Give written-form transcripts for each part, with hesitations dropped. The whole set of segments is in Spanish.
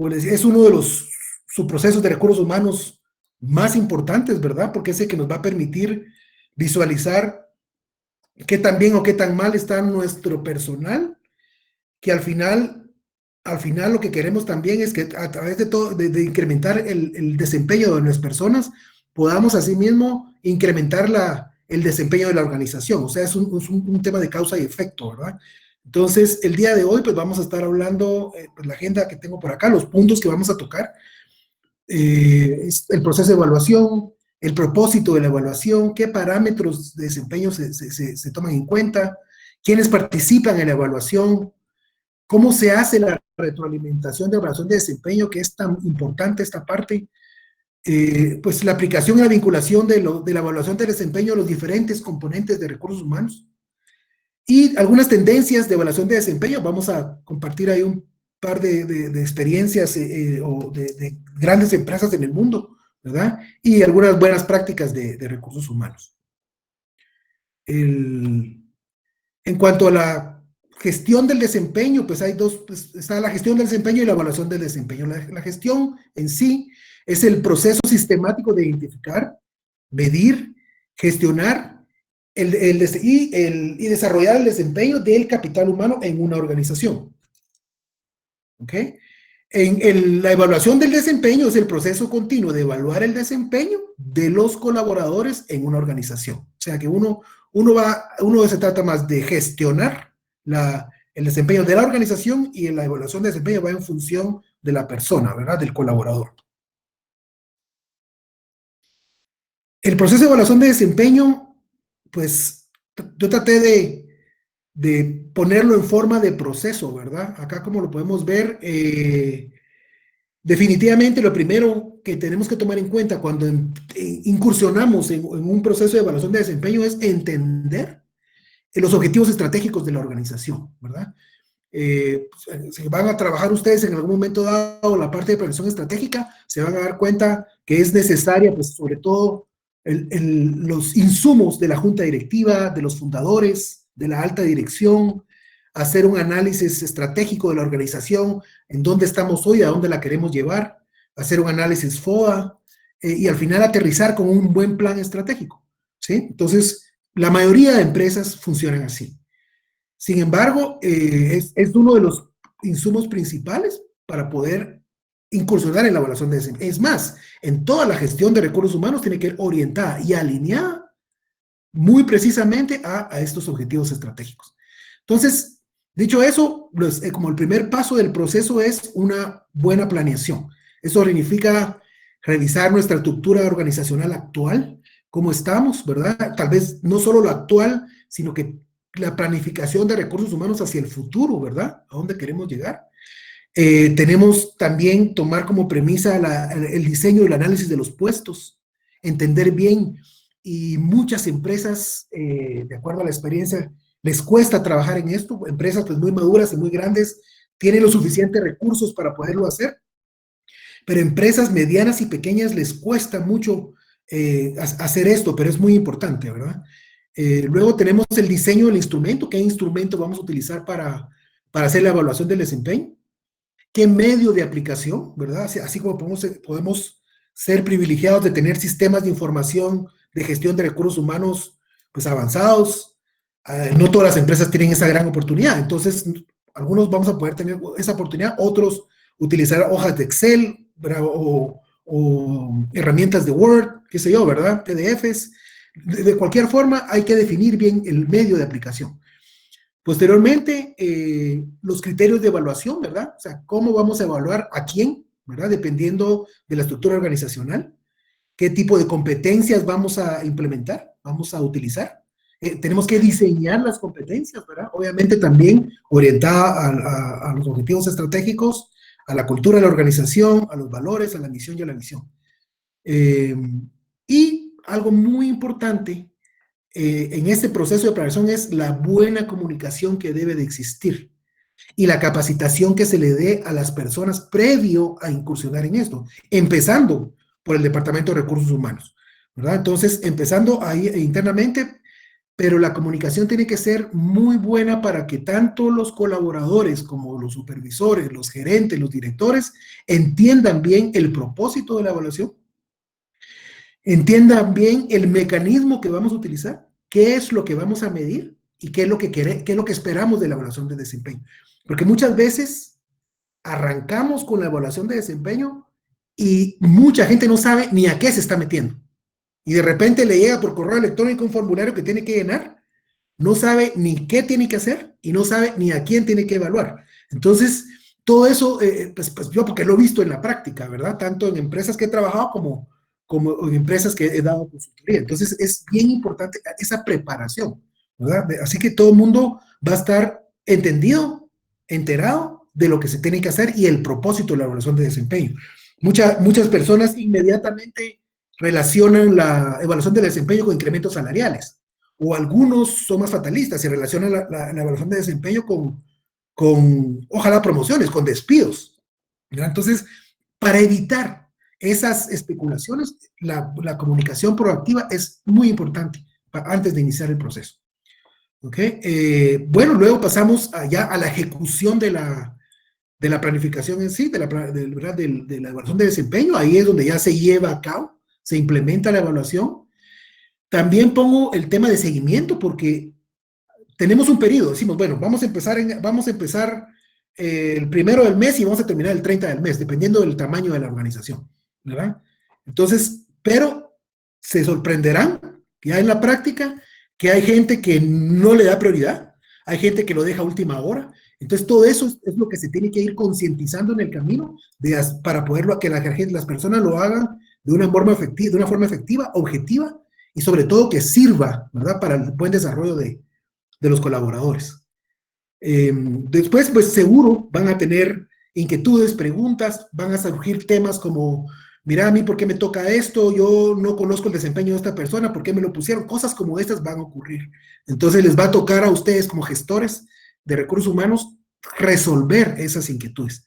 como les decía, es uno de los subprocesos de recursos humanos más importantes, ¿verdad? Porque es el que nos va a permitir visualizar qué tan bien o qué tan mal está nuestro personal, que al final lo que queremos también es que a través de todo, de incrementar el desempeño de nuestras personas, podamos asimismo incrementar el desempeño de la organización. O sea, es un tema de causa y efecto, ¿verdad? Entonces, el día de hoy, pues vamos a estar hablando, pues, la agenda que tengo por acá, los puntos que vamos a tocar, es el proceso de evaluación, el propósito de la evaluación, qué parámetros de desempeño se toman en cuenta, quiénes participan en la evaluación, cómo se hace la retroalimentación de evaluación de desempeño, que es tan importante esta parte, pues la aplicación y la vinculación de la evaluación de desempeño a los diferentes componentes de recursos humanos y algunas tendencias de evaluación de desempeño. Vamos a compartir ahí un par de experiencias o de grandes empresas en el mundo, ¿verdad? Y algunas buenas prácticas de recursos humanos. En cuanto a la gestión del desempeño, pues hay dos, pues está la gestión del desempeño y la evaluación del desempeño. La gestión en sí es el proceso sistemático de identificar, medir, gestionar y desarrollar el desempeño del capital humano en una organización. ¿Ok? La evaluación del desempeño es el proceso continuo de evaluar el desempeño de los colaboradores en una organización. O sea que uno se trata más de gestionar el desempeño de la organización, y la evaluación de desempeño va en función de la persona, ¿verdad? Del colaborador. El proceso de evaluación de desempeño, pues yo traté de ponerlo en forma de proceso, ¿verdad? Acá, como lo podemos ver, definitivamente lo primero que tenemos que tomar en cuenta cuando incursionamos en un proceso de evaluación de desempeño es entender los objetivos estratégicos de la organización, ¿verdad? Se van a trabajar ustedes en algún momento dado la parte de planeación estratégica, se van a dar cuenta que es necesaria, pues sobre todo, los insumos de la junta directiva, de los fundadores, de la alta dirección, hacer un análisis estratégico de la organización, en dónde estamos hoy, a dónde la queremos llevar, hacer un análisis FODA, y al final aterrizar con un buen plan estratégico, ¿sí? Entonces, la mayoría de empresas funcionan así. Sin embargo, es uno de los insumos principales para poder incursionar en la evaluación de desempeño. Es más, en toda la gestión de recursos humanos tiene que ir orientada y alineada muy precisamente a estos objetivos estratégicos. Entonces, dicho eso, como el primer paso del proceso es una buena planeación. Eso significa revisar nuestra estructura organizacional actual, cómo estamos, ¿verdad? Tal vez no solo lo actual, sino que la planificación de recursos humanos hacia el futuro, ¿verdad? ¿A dónde queremos llegar? Tenemos también tomar como premisa el diseño y el análisis de los puestos, entender bien, y muchas empresas, de acuerdo a la experiencia, les cuesta trabajar en esto. Empresas pues muy maduras y muy grandes tienen los suficientes recursos para poderlo hacer, pero empresas medianas y pequeñas les cuesta mucho hacer esto, pero es muy importante, ¿verdad? Luego tenemos el diseño del instrumento. ¿Qué instrumento vamos a utilizar para hacer la evaluación del desempeño? ¿Qué medio de aplicación, verdad? Así como podemos ser privilegiados de tener sistemas de información de gestión de recursos humanos pues avanzados, no todas las empresas tienen esa gran oportunidad. Entonces, algunos vamos a poder tener esa oportunidad, otros utilizar hojas de Excel, ¿verdad? O herramientas de Word, qué sé yo, ¿verdad? PDFs. De cualquier forma, hay que definir bien el medio de aplicación. Posteriormente, los criterios de evaluación, ¿verdad? O sea, cómo vamos a evaluar a quién, ¿verdad? Dependiendo de la estructura organizacional, qué tipo de competencias vamos a implementar, vamos a utilizar. Tenemos que diseñar las competencias, ¿verdad? Obviamente también orientada a los objetivos estratégicos, a la cultura de la organización, a los valores, a la misión y a la visión. Y algo muy importante en este proceso de planeación es la buena comunicación que debe de existir y la capacitación que se le dé a las personas previo a incursionar en esto, empezando por el Departamento de Recursos Humanos, ¿verdad? Entonces, empezando ahí internamente, pero la comunicación tiene que ser muy buena para que tanto los colaboradores como los supervisores, los gerentes, los directores entiendan bien el propósito de la evaluación, entiendan bien el mecanismo que vamos a utilizar, qué es lo que vamos a medir y qué es lo que qué es lo que esperamos de la evaluación de desempeño. Porque muchas veces arrancamos con la evaluación de desempeño y mucha gente no sabe ni a qué se está metiendo. Y de repente le llega por correo electrónico un formulario que tiene que llenar, no sabe ni qué tiene que hacer y no sabe ni a quién tiene que evaluar. Entonces, todo eso, pues yo porque lo he visto en la práctica, ¿verdad? Tanto en empresas que he trabajado como en empresas que he dado consultoría. Entonces, es bien importante esa preparación, ¿verdad? Así que todo el mundo va a estar entendido, enterado de lo que se tiene que hacer y el propósito de la evaluación de desempeño. Muchas personas inmediatamente relacionan la evaluación de desempeño con incrementos salariales, o algunos son más fatalistas y relacionan la evaluación de desempeño ojalá, promociones, con despidos, ¿verdad? Entonces, para evitar esas especulaciones, la comunicación proactiva es muy importante antes de iniciar el proceso. ¿Ok? Bueno, luego pasamos ya a la ejecución de la planificación en sí, de la evaluación de desempeño. Ahí es donde ya se lleva a cabo, se implementa la evaluación. También pongo el tema de seguimiento porque tenemos un periodo, decimos, bueno, vamos a empezar el primero del mes y vamos a terminar el 30 del mes, dependiendo del tamaño de la organización, ¿verdad? Entonces, pero se sorprenderán ya en la práctica que hay gente que no le da prioridad, hay gente que lo deja a última hora. Entonces, todo eso es lo que se tiene que ir concientizando en el camino para poderlo, que las personas lo hagan de una forma efectiva, objetiva y sobre todo que sirva, ¿verdad? Para el buen desarrollo de los colaboradores. Después, pues seguro van a tener inquietudes, preguntas, van a surgir temas como, mira, a mí, ¿por qué me toca esto? Yo no conozco el desempeño de esta persona, ¿por qué me lo pusieron? Cosas como estas van a ocurrir. Entonces, les va a tocar a ustedes como gestores de recursos humanos resolver esas inquietudes.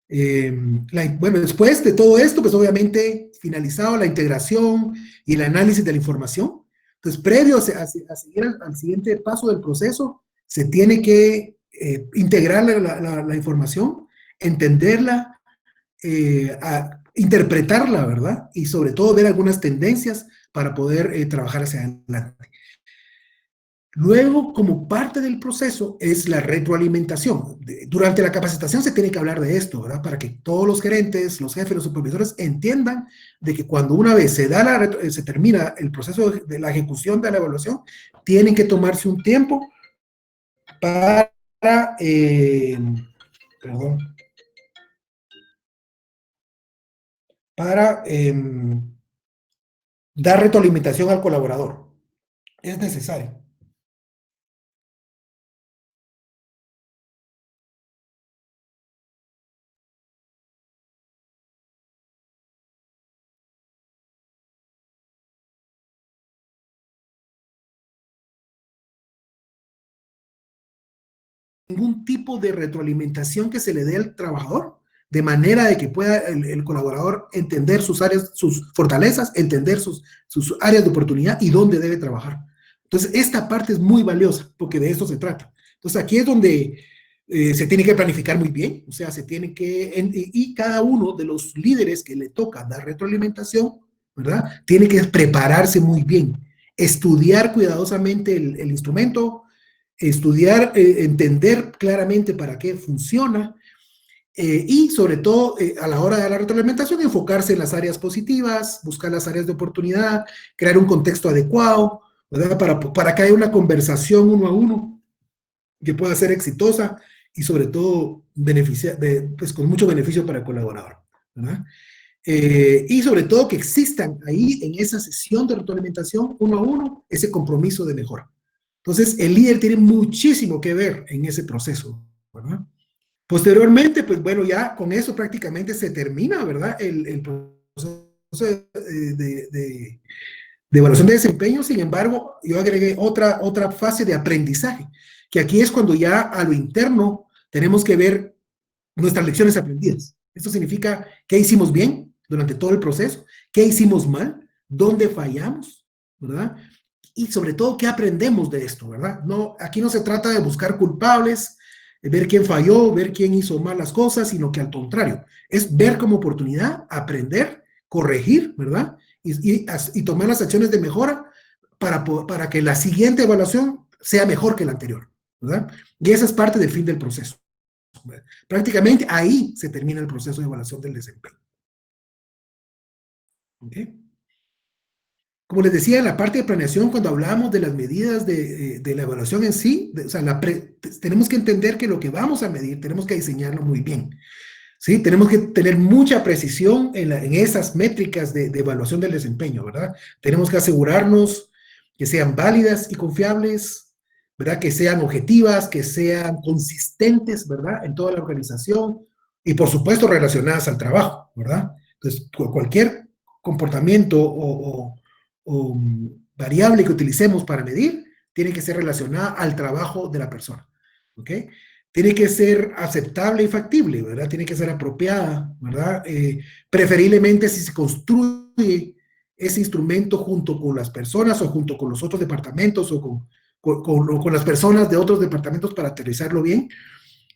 Bueno, después de todo esto, pues obviamente finalizado la integración y el análisis de la información. Entonces, previo a seguir al siguiente paso del proceso, se tiene que integrar la información, entenderla, interpretarla, ¿verdad? Y sobre todo ver algunas tendencias para poder trabajar hacia adelante. Luego, como parte del proceso, es la retroalimentación. Durante la capacitación se tiene que hablar de esto, ¿verdad? Para que todos los gerentes, los jefes, los supervisores entiendan de que cuando una vez se termina el proceso de la ejecución de la evaluación, tienen que tomarse un tiempo para, perdón, para dar retroalimentación al colaborador. Es necesario. Ningún tipo de retroalimentación que se le dé al trabajador, de manera de que pueda el colaborador entender sus áreas, sus fortalezas, entender sus áreas de oportunidad y dónde debe trabajar. Entonces, esta parte es muy valiosa, porque de esto se trata. Entonces, aquí es donde se tiene que planificar muy bien, o sea, se tiene que, y cada uno de los líderes que le toca dar retroalimentación, ¿verdad? Tiene que prepararse muy bien, estudiar cuidadosamente el instrumento, estudiar, entender claramente para qué funciona y sobre todo a la hora de la retroalimentación enfocarse en las áreas positivas, buscar las áreas de oportunidad, crear un contexto adecuado, ¿verdad? Para que haya una conversación uno a uno que pueda ser exitosa y sobre todo pues, con mucho beneficio para el colaborador, ¿verdad? Y sobre todo que existan ahí en esa sesión de retroalimentación uno a uno ese compromiso de mejora. Entonces, el líder tiene muchísimo que ver en ese proceso, ¿verdad? Posteriormente, pues bueno, ya con eso prácticamente se termina, ¿verdad? El proceso de evaluación de desempeño. Sin embargo, yo agregué otra fase de aprendizaje, que aquí es cuando ya a lo interno tenemos que ver nuestras lecciones aprendidas. Esto significa qué hicimos bien durante todo el proceso, qué hicimos mal, dónde fallamos, ¿verdad? y sobre todo qué aprendemos de esto, ¿verdad? No, aquí no se trata de buscar culpables, de ver quién falló, ver quién hizo mal las cosas, sino que al contrario, es ver como oportunidad, aprender, corregir, ¿verdad? Y tomar las acciones de mejora para que la siguiente evaluación sea mejor que la anterior, ¿verdad? Y esa es parte del fin del proceso. Prácticamente ahí se termina el proceso de evaluación del desempeño. ¿Okay? Como les decía, en la parte de planeación, cuando hablamos de las medidas de la evaluación en sí, o sea, tenemos que entender que lo que vamos a medir, tenemos que diseñarlo muy bien. ¿Sí? Tenemos que tener mucha precisión en esas métricas de evaluación del desempeño, ¿verdad? Tenemos que asegurarnos que sean válidas y confiables, ¿verdad? Que sean objetivas, que sean consistentes, ¿verdad? En toda la organización y, por supuesto, relacionadas al trabajo, ¿verdad? Entonces, cualquier comportamiento o variable que utilicemos para medir tiene que ser relacionada al trabajo de la persona, ¿ok? Tiene que ser aceptable y factible, ¿verdad? Tiene que ser apropiada, ¿verdad? Preferiblemente si se construye ese instrumento junto con las personas o junto con los otros departamentos o con las personas de otros departamentos para aterrizarlo bien,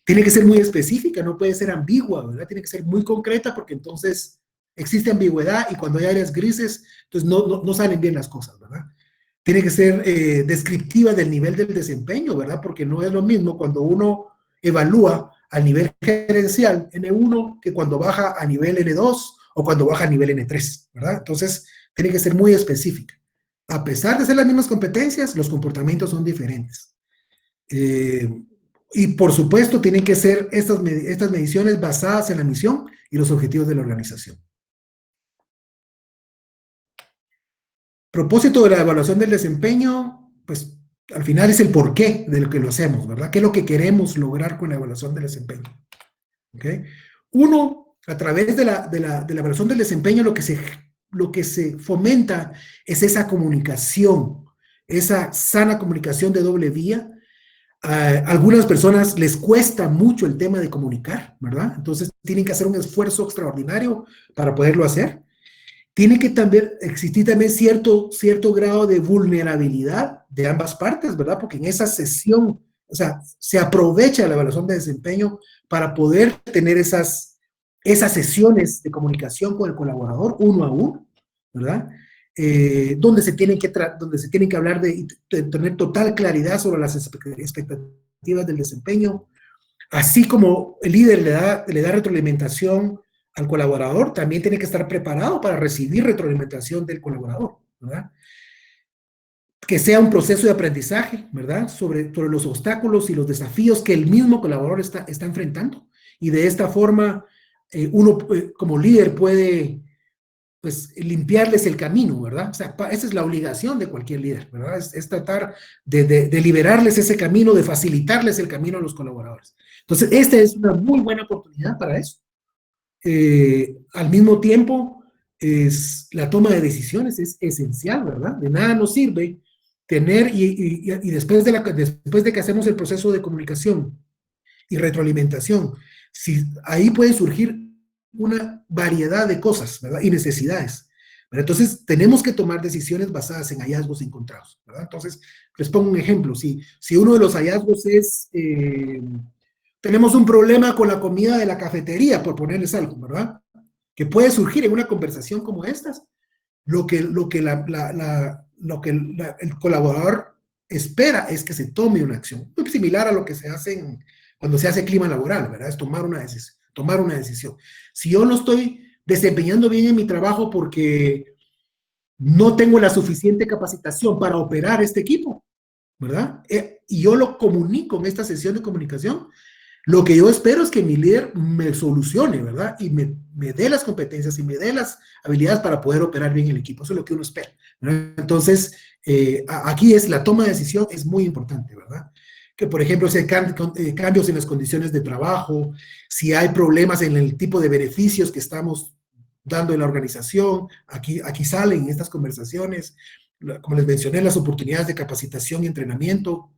tiene que ser muy específica, no puede ser ambigua, ¿verdad? Tiene que ser muy concreta porque entonces existe ambigüedad y cuando hay áreas grises, entonces no salen bien las cosas, ¿verdad? Tiene que ser descriptiva del nivel del desempeño, ¿verdad? Porque no es lo mismo cuando uno evalúa al nivel gerencial N1 que cuando baja a nivel N2 o cuando baja a nivel N3, ¿verdad? Entonces, tiene que ser muy específica. A pesar de ser las mismas competencias, los comportamientos son diferentes. Y por supuesto, tienen que ser estas mediciones basadas en la misión y los objetivos de la organización. Propósito de la evaluación del desempeño, pues al final es el porqué de lo que lo hacemos, ¿verdad? ¿Qué es lo que queremos lograr con la evaluación del desempeño? ¿Ok? Uno, a través de la evaluación del desempeño, lo que se fomenta es esa comunicación, esa sana comunicación de doble vía. A algunas personas les cuesta mucho el tema de comunicar, ¿verdad? Entonces tienen que hacer un esfuerzo extraordinario para poderlo hacer. Tiene que también existir también cierto grado de vulnerabilidad de ambas partes, ¿verdad? Porque en esa sesión, o sea, se aprovecha la evaluación de desempeño para poder tener esas sesiones de comunicación con el colaborador uno a uno, ¿verdad? Donde se tienen que hablar de tener total claridad sobre las expectativas del desempeño, así como el líder le da retroalimentación al colaborador, también tiene que estar preparado para recibir retroalimentación del colaborador, ¿verdad? Que sea un proceso de aprendizaje, ¿verdad? Sobre los obstáculos y los desafíos que el mismo colaborador está enfrentando. Y de esta forma, uno como líder puede, pues, limpiarles el camino, ¿verdad? O sea, esa es la obligación de cualquier líder, ¿verdad? Es tratar de liberarles ese camino, de facilitarles el camino a los colaboradores. Entonces, esta es una muy buena oportunidad para eso. Al mismo tiempo, la toma de decisiones es esencial, ¿verdad? De nada nos sirve tener, y después de que hacemos el proceso de comunicación y retroalimentación, ahí puede surgir una variedad de cosas, ¿verdad? Y necesidades. ¿Verdad? Entonces, tenemos que tomar decisiones basadas en hallazgos encontrados, ¿verdad? Entonces, les pongo un ejemplo. Si uno de los hallazgos es... tenemos un problema con la comida de la cafetería, por ponerles algo, ¿verdad? Que puede surgir en una conversación como estas. Lo que el colaborador espera es que se tome una acción, muy similar a lo que se hace cuando se hace clima laboral, ¿verdad? Es tomar una decisión. Si yo no estoy desempeñando bien en mi trabajo porque no tengo la suficiente capacitación para operar este equipo, ¿verdad? Y yo lo comunico en esta sesión de comunicación, lo que yo espero es que mi líder me solucione, ¿verdad? Y me dé las competencias y me dé las habilidades para poder operar bien el equipo. Eso es lo que uno espera, ¿verdad? Entonces, aquí la toma de decisión es muy importante, ¿verdad? Que, por ejemplo, si hay cambios en las condiciones de trabajo, si hay problemas en el tipo de beneficios que estamos dando en la organización, aquí salen estas conversaciones, como les mencioné, las oportunidades de capacitación y entrenamiento,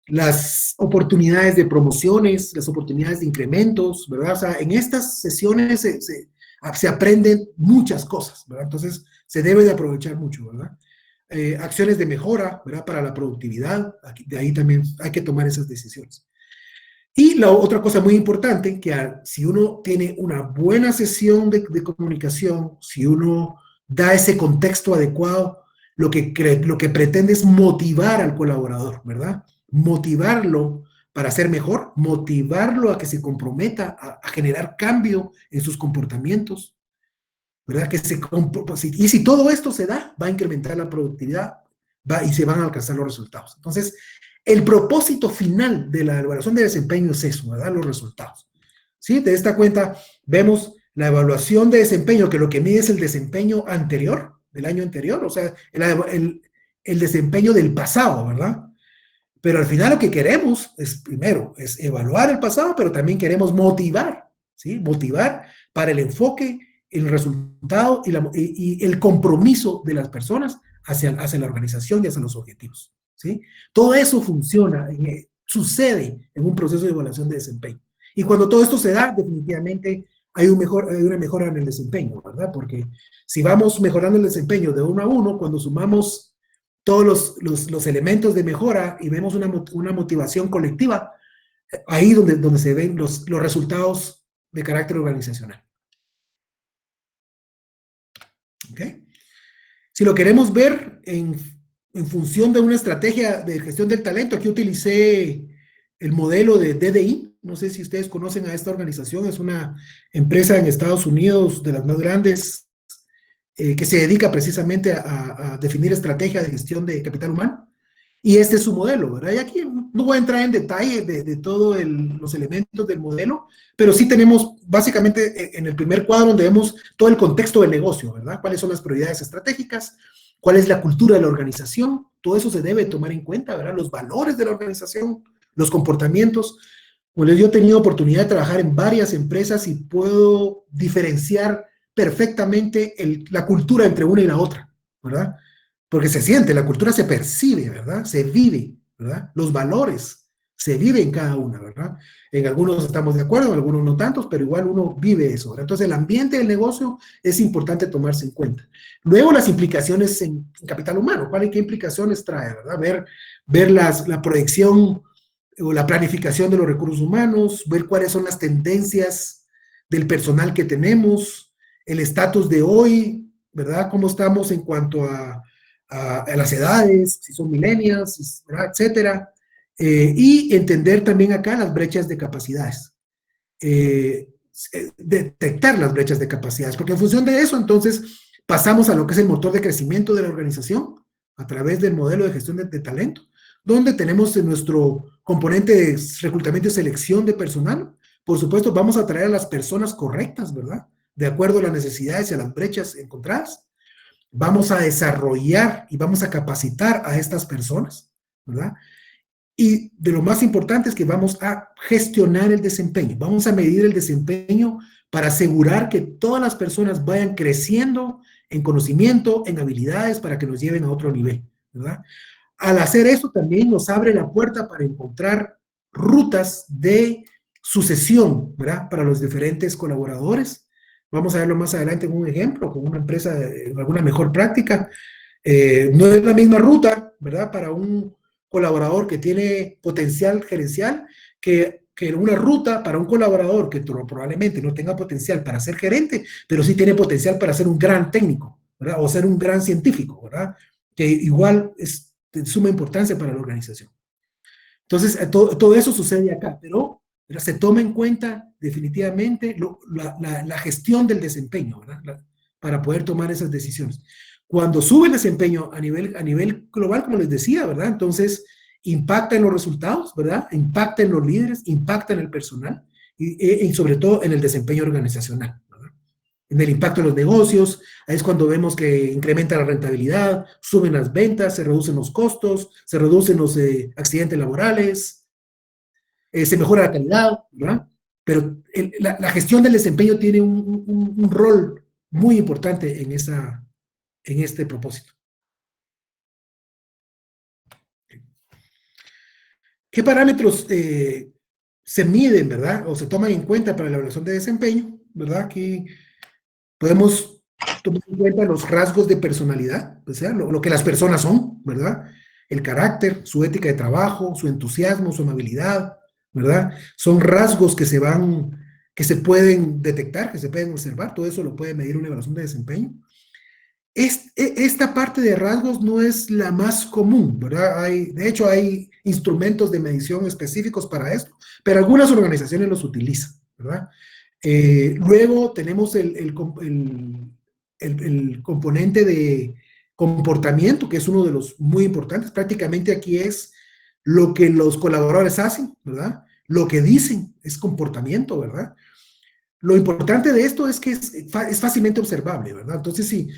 las oportunidades de promociones, las oportunidades de incrementos, ¿verdad? O sea, en estas sesiones se aprenden muchas cosas, ¿verdad? Entonces, se debe de aprovechar mucho, ¿verdad? acciones de mejora, ¿verdad? Para la productividad, de ahí también hay que tomar esas decisiones. Y la otra cosa muy importante, que si uno tiene una buena sesión de comunicación, si uno da ese contexto adecuado, lo que pretende es motivar al colaborador, ¿verdad? Motivarlo para ser mejor, motivarlo a que se comprometa a generar cambio en sus comportamientos, ¿verdad? Y si todo esto se da, va a incrementar la productividad y se van a alcanzar los resultados. Entonces, el propósito final de la evaluación de desempeño es eso, ¿verdad? Los resultados. ¿Sí? De esta cuenta vemos la evaluación de desempeño, que lo que mide es el desempeño anterior, del año anterior, o sea, el desempeño del pasado, ¿verdad? Pero al final lo que queremos es, primero, es evaluar el pasado, pero también queremos motivar, ¿sí? Motivar para el enfoque, el resultado y el compromiso de las personas hacia la organización y hacia los objetivos, ¿sí? Todo eso funciona, sucede en un proceso de evaluación de desempeño. Y cuando todo esto se da, definitivamente hay una mejora en el desempeño, ¿verdad? Porque si vamos mejorando el desempeño de 1 a 1, cuando sumamos todos los elementos de mejora y vemos una motivación colectiva, ahí donde se ven los resultados de carácter organizacional. ¿Okay? Si lo queremos ver en función de una estrategia de gestión del talento, aquí utilicé el modelo de DDI. No sé si ustedes conocen a esta organización, es una empresa en Estados Unidos de las más grandes que se dedica precisamente a definir estrategias de gestión de capital humano. Y este es su modelo, ¿verdad? Y aquí no voy a entrar en detalle de todos los elementos del modelo, pero sí tenemos básicamente en el primer cuadro donde vemos todo el contexto del negocio, ¿verdad? ¿Cuáles son las prioridades estratégicas? ¿Cuál es la cultura de la organización? Todo eso se debe tomar en cuenta, ¿verdad? Los valores de la organización, los comportamientos. Bueno, yo he tenido oportunidad de trabajar en varias empresas y puedo diferenciar perfectamente la cultura entre una y la otra, ¿verdad? Porque se siente, la cultura se percibe, ¿verdad? Se vive, ¿verdad? Los valores se viven en cada una, ¿verdad? En algunos estamos de acuerdo, en algunos no tantos, pero igual uno vive eso, ¿verdad? Entonces el ambiente del negocio es importante tomarse en cuenta. Luego las implicaciones en capital humano, ¿qué implicaciones trae, ¿verdad? Ver la proyección o la planificación de los recursos humanos, ver cuáles son las tendencias del personal que tenemos, el estatus de hoy, ¿verdad? Cómo estamos en cuanto a las edades, si son millennials, ¿verdad? Etcétera. Y entender también acá las brechas de capacidades. Detectar las brechas de capacidades, porque en función de eso, entonces, pasamos a lo que es el motor de crecimiento de la organización a través del modelo de gestión de talento, donde tenemos en nuestro componente de reclutamiento y selección de personal. Por supuesto, vamos a traer a las personas correctas, ¿verdad? De acuerdo a las necesidades y a las brechas encontradas. Vamos a desarrollar y vamos a capacitar a estas personas, ¿verdad? Y de lo más importante es que vamos a gestionar el desempeño, vamos a medir el desempeño para asegurar que todas las personas vayan creciendo en conocimiento, en habilidades, para que nos lleven a otro nivel, ¿verdad? Al hacer esto también nos abre la puerta para encontrar rutas de sucesión, ¿verdad? Para los diferentes colaboradores. Vamos a verlo más adelante en un ejemplo, con una empresa, alguna mejor práctica. No es la misma ruta, ¿verdad? Para un colaborador que tiene potencial gerencial que una ruta para un colaborador que probablemente no tenga potencial para ser gerente, pero sí tiene potencial para ser un gran técnico, ¿verdad? O ser un gran científico, ¿verdad? Que igual es de suma importancia para la organización. Entonces, todo eso sucede acá, pero se toma en cuenta definitivamente la gestión del desempeño, ¿verdad? Para poder tomar esas decisiones. Cuando sube el desempeño a nivel global, como les decía, ¿verdad? Entonces, impacta en los resultados, ¿verdad? Impacta en los líderes, impacta en el personal y sobre todo en el desempeño organizacional, ¿verdad? En el impacto en los negocios, ahí es cuando vemos que incrementa la rentabilidad, suben las ventas, se reducen los costos, se reducen los accidentes laborales, se mejora la calidad, ¿verdad? Pero la gestión del desempeño tiene un rol muy importante en este propósito. ¿Qué parámetros se miden, verdad? O se toman en cuenta para la evaluación de desempeño, ¿verdad? Aquí podemos tomar en cuenta los rasgos de personalidad, o sea, lo que las personas son, ¿verdad? El carácter, su ética de trabajo, su entusiasmo, su amabilidad, ¿verdad? Son rasgos que se pueden detectar, que se pueden observar, todo eso lo puede medir una evaluación de desempeño. Esta parte de rasgos no es la más común, ¿verdad? De hecho, hay instrumentos de medición específicos para esto, pero algunas organizaciones los utilizan, ¿verdad? Luego tenemos el componente de comportamiento, que es uno de los muy importantes. Prácticamente aquí es lo que los colaboradores hacen, ¿verdad? Lo que dicen es comportamiento, ¿verdad? Lo importante de esto es que es fácilmente observable, ¿verdad? Entonces, si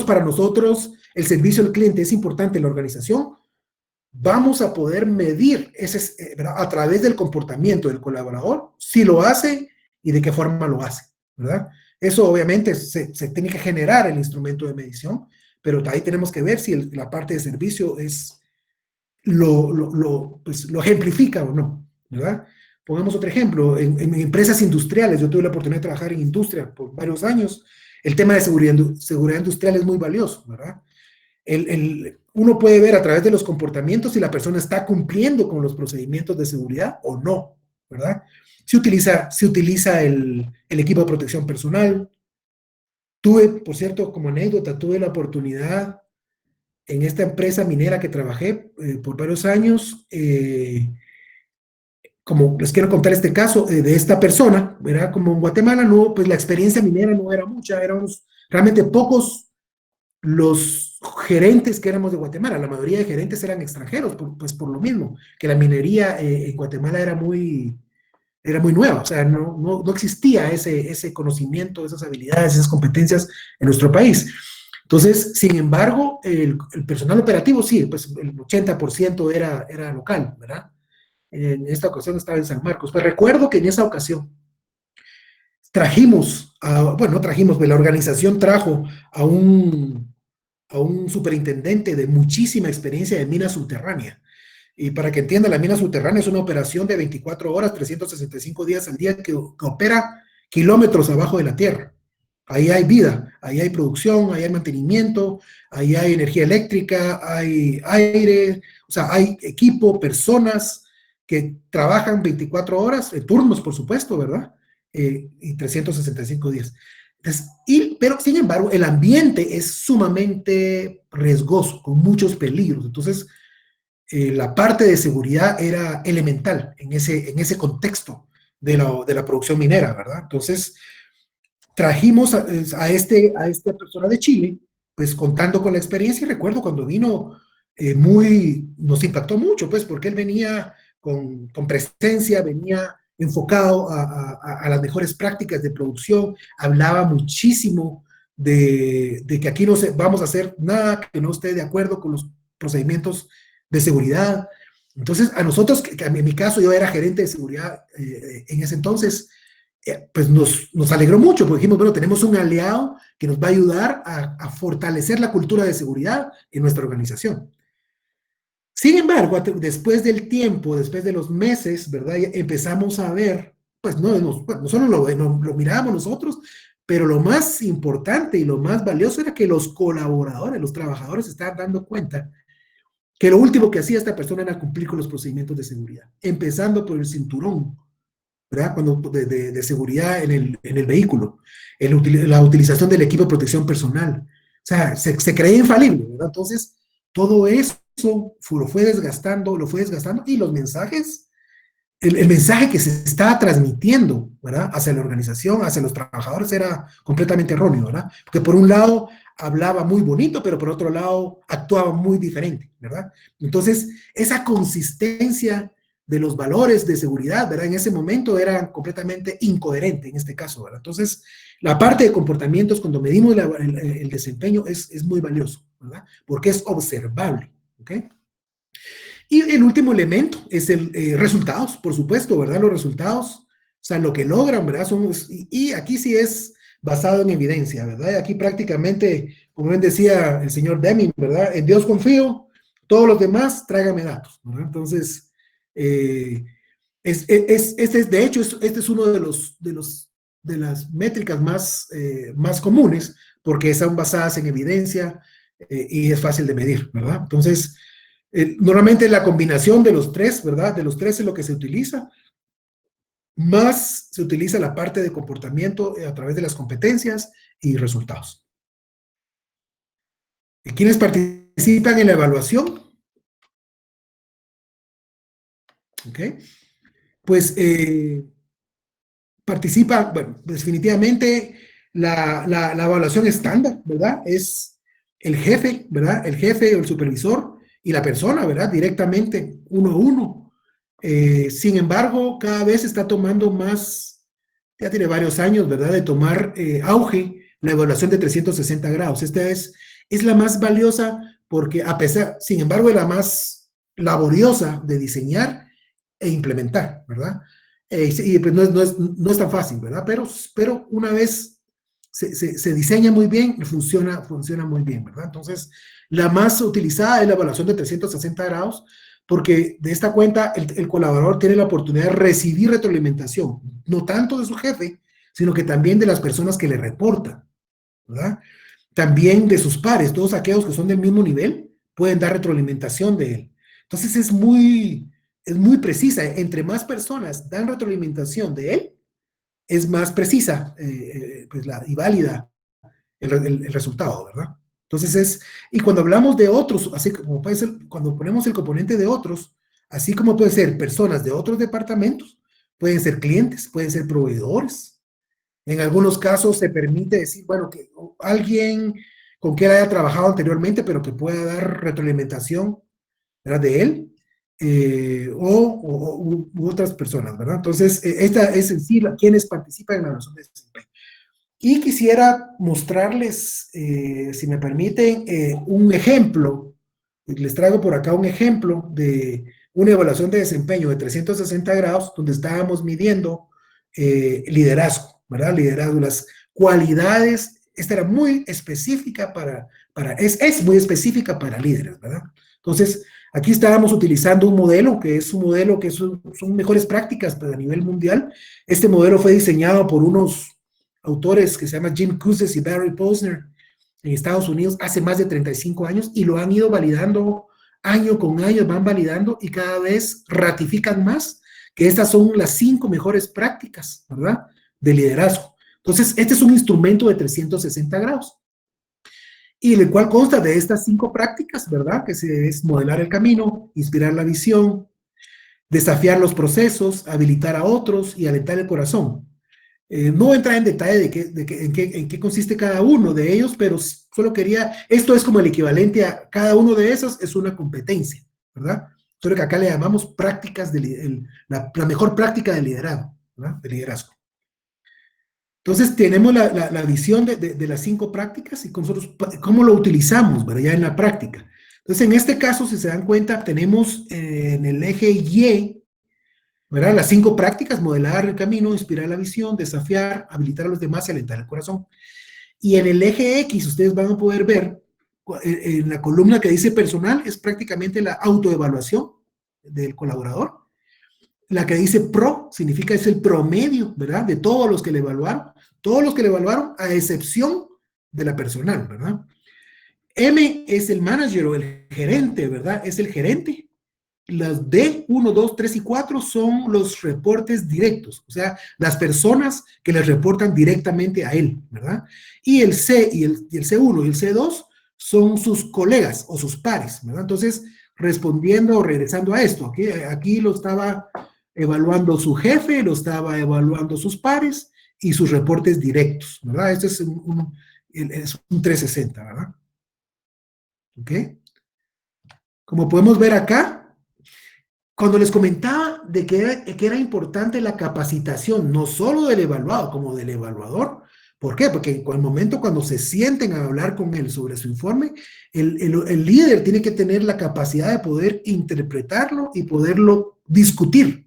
para nosotros, el servicio al cliente es importante en la organización, vamos a poder medir ¿verdad? A través del comportamiento del colaborador, si lo hace y de qué forma lo hace, ¿verdad? Eso obviamente se tiene que generar el instrumento de medición, pero ahí tenemos que ver si la parte de servicio pues, lo ejemplifica o no, ¿verdad? Pongamos otro ejemplo, en empresas industriales, yo tuve la oportunidad de trabajar en industria por varios años, el tema de seguridad industrial es muy valioso, ¿verdad? Uno puede ver a través de los comportamientos si la persona está cumpliendo con los procedimientos de seguridad o no, ¿verdad? Se utiliza el equipo de protección personal. Por cierto, como anécdota, tuve la oportunidad en esta empresa minera que trabajé por varios años, como les quiero contar este caso de esta persona, ¿verdad? Como en Guatemala, no, pues la experiencia minera no era mucha, éramos realmente pocos los gerentes que éramos de Guatemala. La mayoría de gerentes eran extranjeros, pues por lo mismo, que la minería en Guatemala era muy nueva, o sea, no existía ese conocimiento, esas habilidades, esas competencias en nuestro país. Entonces, sin embargo, el personal operativo sí, pues el 80% era local, ¿verdad? En esta ocasión estaba en San Marcos. Pues recuerdo que en esa ocasión bueno, no trajimos, pues la organización trajo a un superintendente de muchísima experiencia de mina subterránea. Y para que entienda, la mina subterránea es una operación de 24 horas, 365 días al día que opera kilómetros abajo de la tierra. Ahí hay vida, ahí hay producción, ahí hay mantenimiento, ahí hay energía eléctrica, hay aire, o sea, hay equipo, personas que trabajan 24 horas, turnos, por supuesto, ¿verdad? Y 365 días. Entonces, pero, sin embargo, el ambiente es sumamente riesgoso, con muchos peligros. Entonces, la parte de seguridad era elemental en ese contexto de la producción minera, ¿verdad? Entonces, trajimos a esta persona de Chile, pues contando con la experiencia, y recuerdo cuando vino, nos impactó mucho, pues porque él venía con presencia, venía enfocado a las mejores prácticas de producción, hablaba muchísimo de que aquí no vamos a hacer nada que no esté de acuerdo con los procedimientos de seguridad. Entonces, a nosotros, que en mi caso yo era gerente de seguridad en ese entonces, pues nos alegró mucho, porque dijimos, bueno, tenemos un aliado que nos va a ayudar a fortalecer la cultura de seguridad en nuestra organización. Sin embargo, después del tiempo, después de los meses, ¿verdad? Empezamos a ver, pues no solo lo mirábamos nosotros, pero lo más importante y lo más valioso era que los colaboradores, los trabajadores se estaban dando cuenta que lo último que hacía esta persona era cumplir con los procedimientos de seguridad, empezando por el cinturón, ¿verdad? De seguridad en el vehículo, la utilización del equipo de protección personal. O sea, se creía infalible, ¿verdad? Entonces, todo eso lo fue desgastando y los mensajes, el mensaje que se estaba transmitiendo, ¿verdad? Hacia la organización, hacia los trabajadores era completamente erróneo, ¿verdad? Porque por un lado hablaba muy bonito, pero por otro lado actuaba muy diferente, ¿verdad? Entonces, esa consistencia de los valores de seguridad, ¿verdad? En ese momento era completamente incoherente en este caso, ¿verdad? Entonces, la parte de comportamientos, cuando medimos el desempeño, es muy valioso, ¿verdad? Porque es observable, ¿ok? Y el último elemento es el resultados, por supuesto, ¿verdad? Los resultados, o sea, lo que logran, ¿verdad? Y aquí sí es basado en evidencia, ¿verdad? Aquí prácticamente, como bien decía el señor Deming, ¿verdad? En Dios confío, todos los demás, tráigame datos, ¿verdad? Entonces, de hecho, este es uno de los de las métricas más comunes, porque están basadas en evidencia y es fácil de medir, ¿verdad? Entonces, normalmente la combinación de los tres, ¿verdad? De los tres es lo que se utiliza, más se utiliza la parte de comportamiento a través de las competencias y resultados. ¿Quiénes participan en la evaluación? ¿Ok? Pues participa, bueno, definitivamente la evaluación estándar, ¿verdad? Es el jefe, ¿verdad? El jefe o el supervisor y la persona, ¿verdad? Directamente, uno a uno. Sin embargo, cada vez está tomando más, ya tiene varios años, ¿verdad? De tomar auge la evaluación de 360 grados. Esta es la más valiosa porque a pesar, sin embargo, es la más laboriosa de diseñar e implementar, ¿verdad? Y pues no es tan fácil, ¿verdad? Pero una vez se diseña muy bien y funciona muy bien, ¿verdad? Entonces, la más utilizada es la evaluación de 360 grados, porque de esta cuenta el colaborador tiene la oportunidad de recibir retroalimentación, no tanto de su jefe, sino que también de las personas que le reportan, ¿verdad? También de sus pares, todos aquellos que son del mismo nivel pueden dar retroalimentación de él. Entonces es muy precisa. Entre más personas dan retroalimentación de él, es más precisa pues y válida el resultado, ¿verdad? Entonces y cuando hablamos de otros, así como puede ser, cuando ponemos el componente de otros, así como puede ser personas de otros departamentos, pueden ser clientes, pueden ser proveedores. En algunos casos se permite decir, bueno, que alguien con quien haya trabajado anteriormente, pero que pueda dar retroalimentación, ¿verdad? De él, u otras personas, ¿verdad? Entonces, esta es en sí quienes participan en la evaluación de desempeño. Y quisiera mostrarles, si me permiten, un ejemplo. Les traigo por acá un ejemplo de una evaluación de desempeño de 360 grados, donde estábamos midiendo liderazgo, ¿verdad? Liderazgo, las cualidades. Esta era muy específica es muy específica para líderes, ¿verdad? Entonces, aquí estábamos utilizando un modelo que son mejores prácticas a nivel mundial. Este modelo fue diseñado por unos autores que se llaman Jim Kouzes y Barry Posner en Estados Unidos hace más de 35 años y lo han ido validando año con año, van validando y cada vez ratifican más que estas son las 5 mejores prácticas, ¿verdad? De liderazgo. Entonces, este es un instrumento de 360 grados y el cual consta de estas 5 prácticas, ¿verdad? Que es modelar el camino, inspirar la visión, desafiar los procesos, habilitar a otros y alentar el corazón. No voy a entrar en detalle en qué consiste cada uno de ellos, pero solo esto es como el equivalente a cada uno de esos, es una competencia, ¿verdad? Solo que acá le llamamos prácticas, la mejor práctica de liderazgo, ¿verdad? De liderazgo. Entonces tenemos la visión de las 5 prácticas y cómo lo utilizamos, ¿verdad? Ya en la práctica. Entonces en este caso, si se dan cuenta, tenemos en el eje Y, ¿verdad? Las 5 prácticas: modelar el camino, inspirar la visión, desafiar, habilitar a los demás y alentar el corazón. Y en el eje X, ustedes van a poder ver, en la columna que dice personal, es prácticamente la autoevaluación del colaborador. La que dice pro, significa es el promedio, ¿verdad? De todos los que le evaluaron, a excepción de la personal, ¿verdad? M es el manager o el gerente, ¿verdad? Es el gerente. Las D, 1, 2, 3 y 4 son los reportes directos, o sea, las personas que les reportan directamente a él, ¿verdad? Y el C y el C1 y el C2 son sus colegas o sus pares, ¿verdad? Entonces, respondiendo o regresando a esto, aquí lo estaba evaluando su jefe, lo estaba evaluando sus pares y sus reportes directos, ¿verdad? Este es un 360, ¿verdad? ¿Ok? Como podemos ver acá, cuando les comentaba de que era importante la capacitación, no solo del evaluado, como del evaluador. ¿Por qué? Porque en el momento cuando se sienten a hablar con él sobre su informe, el líder tiene que tener la capacidad de poder interpretarlo y poderlo discutir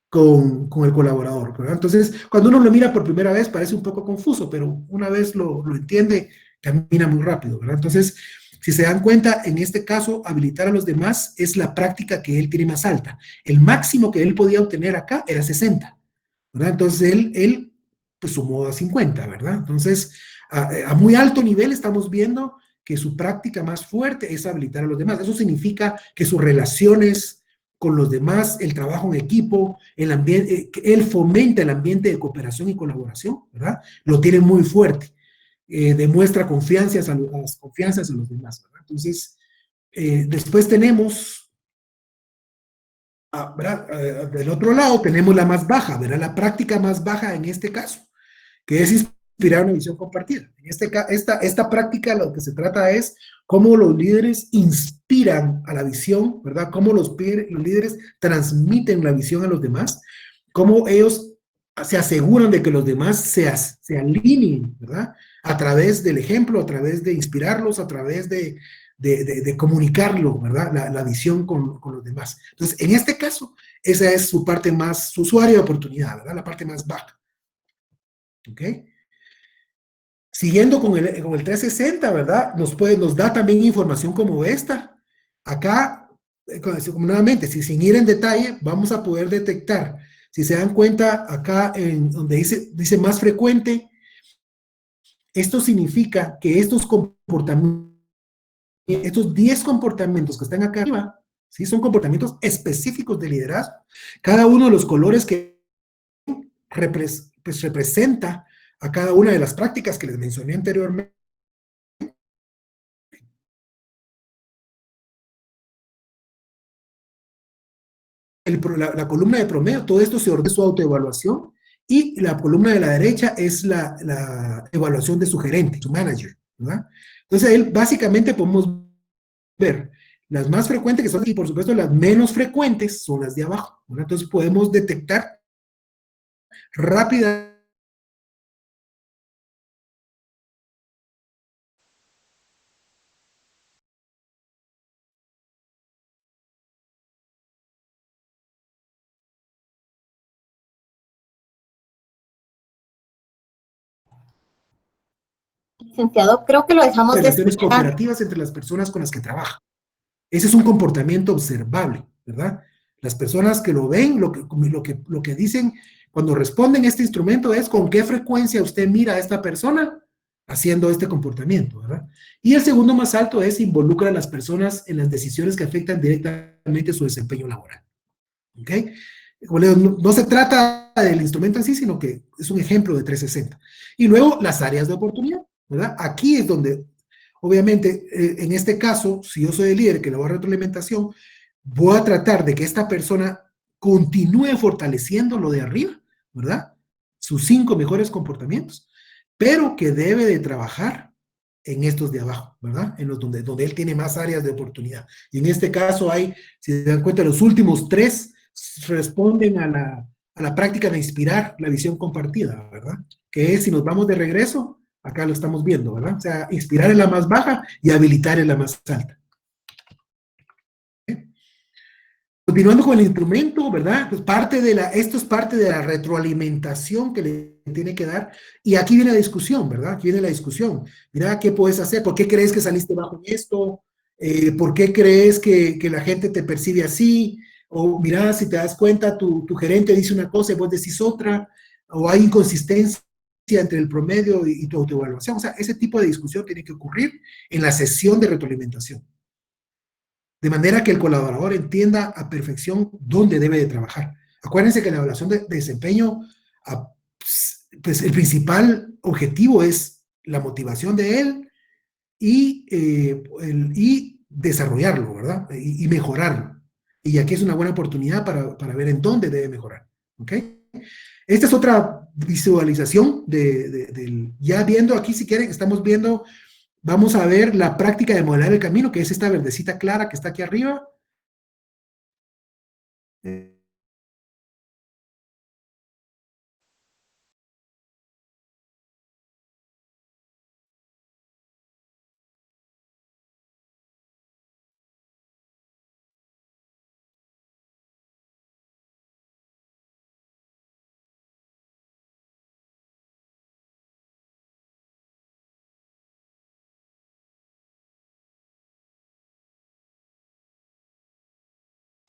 con el colaborador, ¿verdad? Entonces, cuando uno lo mira por primera vez parece un poco confuso, pero una vez lo entiende, camina muy rápido, ¿verdad? Entonces, si se dan cuenta, en este caso, habilitar a los demás es la práctica que él tiene más alta. El máximo que él podía obtener acá era 60, ¿verdad? Entonces, él pues sumó a 50, ¿verdad? Entonces, a muy alto nivel estamos viendo que su práctica más fuerte es habilitar a los demás. Eso significa que sus relaciones con los demás, el trabajo en equipo, el ambiente, él fomenta el ambiente de cooperación y colaboración, ¿verdad? Lo tiene muy fuerte. Demuestra confianzas a los demás, ¿verdad? Entonces, después tenemos, ¿verdad? Del otro lado tenemos la más baja, ¿verdad? La práctica más baja en este caso, que es inspirar una visión compartida. Esta práctica lo que se trata es cómo los líderes inspiran a la visión, ¿verdad? Cómo los líderes transmiten la visión a los demás, cómo ellos se aseguran de que los demás se alineen, ¿verdad? A través del ejemplo, a través de inspirarlos, a través de comunicarlo, ¿verdad? La visión con los demás. Entonces, en este caso, esa es su parte más, su usuario de oportunidad, ¿verdad? La parte más baja. ¿Ok? Siguiendo con el 360, ¿verdad? Nos da también información como esta. Acá, nuevamente, sin ir en detalle, vamos a poder detectar, si se dan cuenta, acá en donde dice más frecuente, esto significa que estos comportamientos, estos 10 comportamientos que están acá arriba, ¿sí? Son comportamientos específicos de liderazgo. Cada uno de los colores que pues, representa a cada una de las prácticas que les mencioné anteriormente. La columna de promedio, todo esto se ordena su autoevaluación, y la columna de la derecha es la evaluación de su gerente, su manager, ¿verdad? Entonces, él básicamente podemos ver las más frecuentes que son, y por supuesto las menos frecuentes son las de abajo, ¿verdad? Entonces podemos detectar rápidamente. Licenciado, creo que lo dejamos de Relaciones escuchar. cooperativas entre las personas con las que trabaja. Ese es un comportamiento observable, ¿verdad? Las personas que lo ven, lo que dicen cuando responden a este instrumento es con qué frecuencia usted mira a esta persona haciendo este comportamiento, ¿verdad? Y el segundo más alto es involucra a las personas en las decisiones que afectan directamente su desempeño laboral, ¿ok? No se trata del instrumento en sí, sino que es un ejemplo de 360. Y luego las áreas de oportunidad, ¿verdad? Aquí es donde, obviamente, en este caso, si yo soy el líder que le va a retroalimentación, voy a tratar de que esta persona continúe fortaleciendo lo de arriba, ¿verdad? Sus 5 mejores comportamientos, pero que debe de trabajar en estos de abajo, ¿verdad? En los donde él tiene más áreas de oportunidad. Y en este caso hay, si se dan cuenta, los últimos 3 responden a la práctica de inspirar la visión compartida, ¿verdad? Que es, si nos vamos de regreso, acá lo estamos viendo, ¿verdad? O sea, inspirar en la más baja y habilitar en la más alta. ¿Okay? Continuando con el instrumento, ¿verdad? Pues esto es parte de la retroalimentación que le tiene que dar. Y aquí viene la discusión, ¿verdad? Aquí viene la discusión. Mira, ¿qué puedes hacer? ¿Por qué crees que saliste bajo en esto? ¿Por qué crees que la gente te percibe así? O mira, si te das cuenta, tu gerente dice una cosa y vos decís otra. O hay inconsistencia entre el promedio y tu autoevaluación. O sea, ese tipo de discusión tiene que ocurrir en la sesión de retroalimentación, de manera que el colaborador entienda a perfección dónde debe de trabajar. Acuérdense que la evaluación de desempeño, pues el principal objetivo es la motivación de él y desarrollarlo, ¿verdad? Y mejorarlo. Y aquí es una buena oportunidad para ver en dónde debe mejorar. ¿Ok? Esta es otra visualización ya viendo aquí, si quieren, estamos viendo. Vamos a ver la práctica de modelar el camino, que es esta verdecita clara que está aquí arriba. Eh,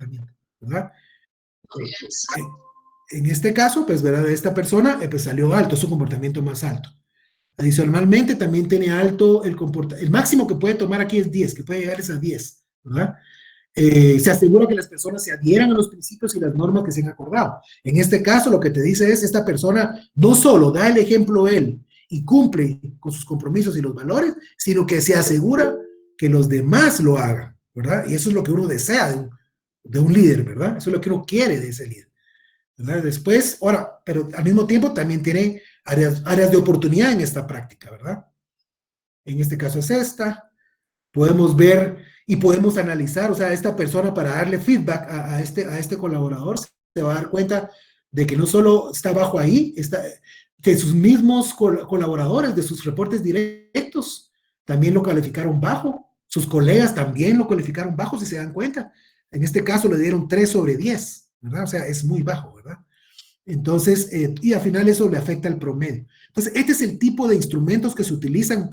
también, ¿verdad? En este caso, pues, ¿verdad? Esta persona pues, salió alto, su comportamiento más alto. Adicionalmente, también tiene alto el máximo que puede tomar aquí es 10, que puede llegar es a 10, ¿verdad? Se asegura que las personas se adhieran a los principios y las normas que se han acordado. En este caso, lo que te dice es, esta persona no solo da el ejemplo él y cumple con sus compromisos y los valores, sino que se asegura que los demás lo hagan, ¿verdad? Y eso es lo que uno desea de un líder, ¿verdad? Eso es lo que uno quiere de ese líder, ¿verdad? Después, ahora, pero al mismo tiempo también tiene áreas de oportunidad en esta práctica, ¿verdad? En este caso es esta. Podemos ver y podemos analizar, o sea, esta persona para darle feedback a este colaborador se va a dar cuenta de que no solo está bajo ahí, que sus mismos colaboradores de sus reportes directos también lo calificaron bajo, sus colegas también lo calificaron bajo, si se dan cuenta. En este caso le dieron 3/10, ¿verdad? O sea, es muy bajo, ¿verdad? Entonces, y al final eso le afecta al promedio. Entonces, este es el tipo de instrumentos que se utilizan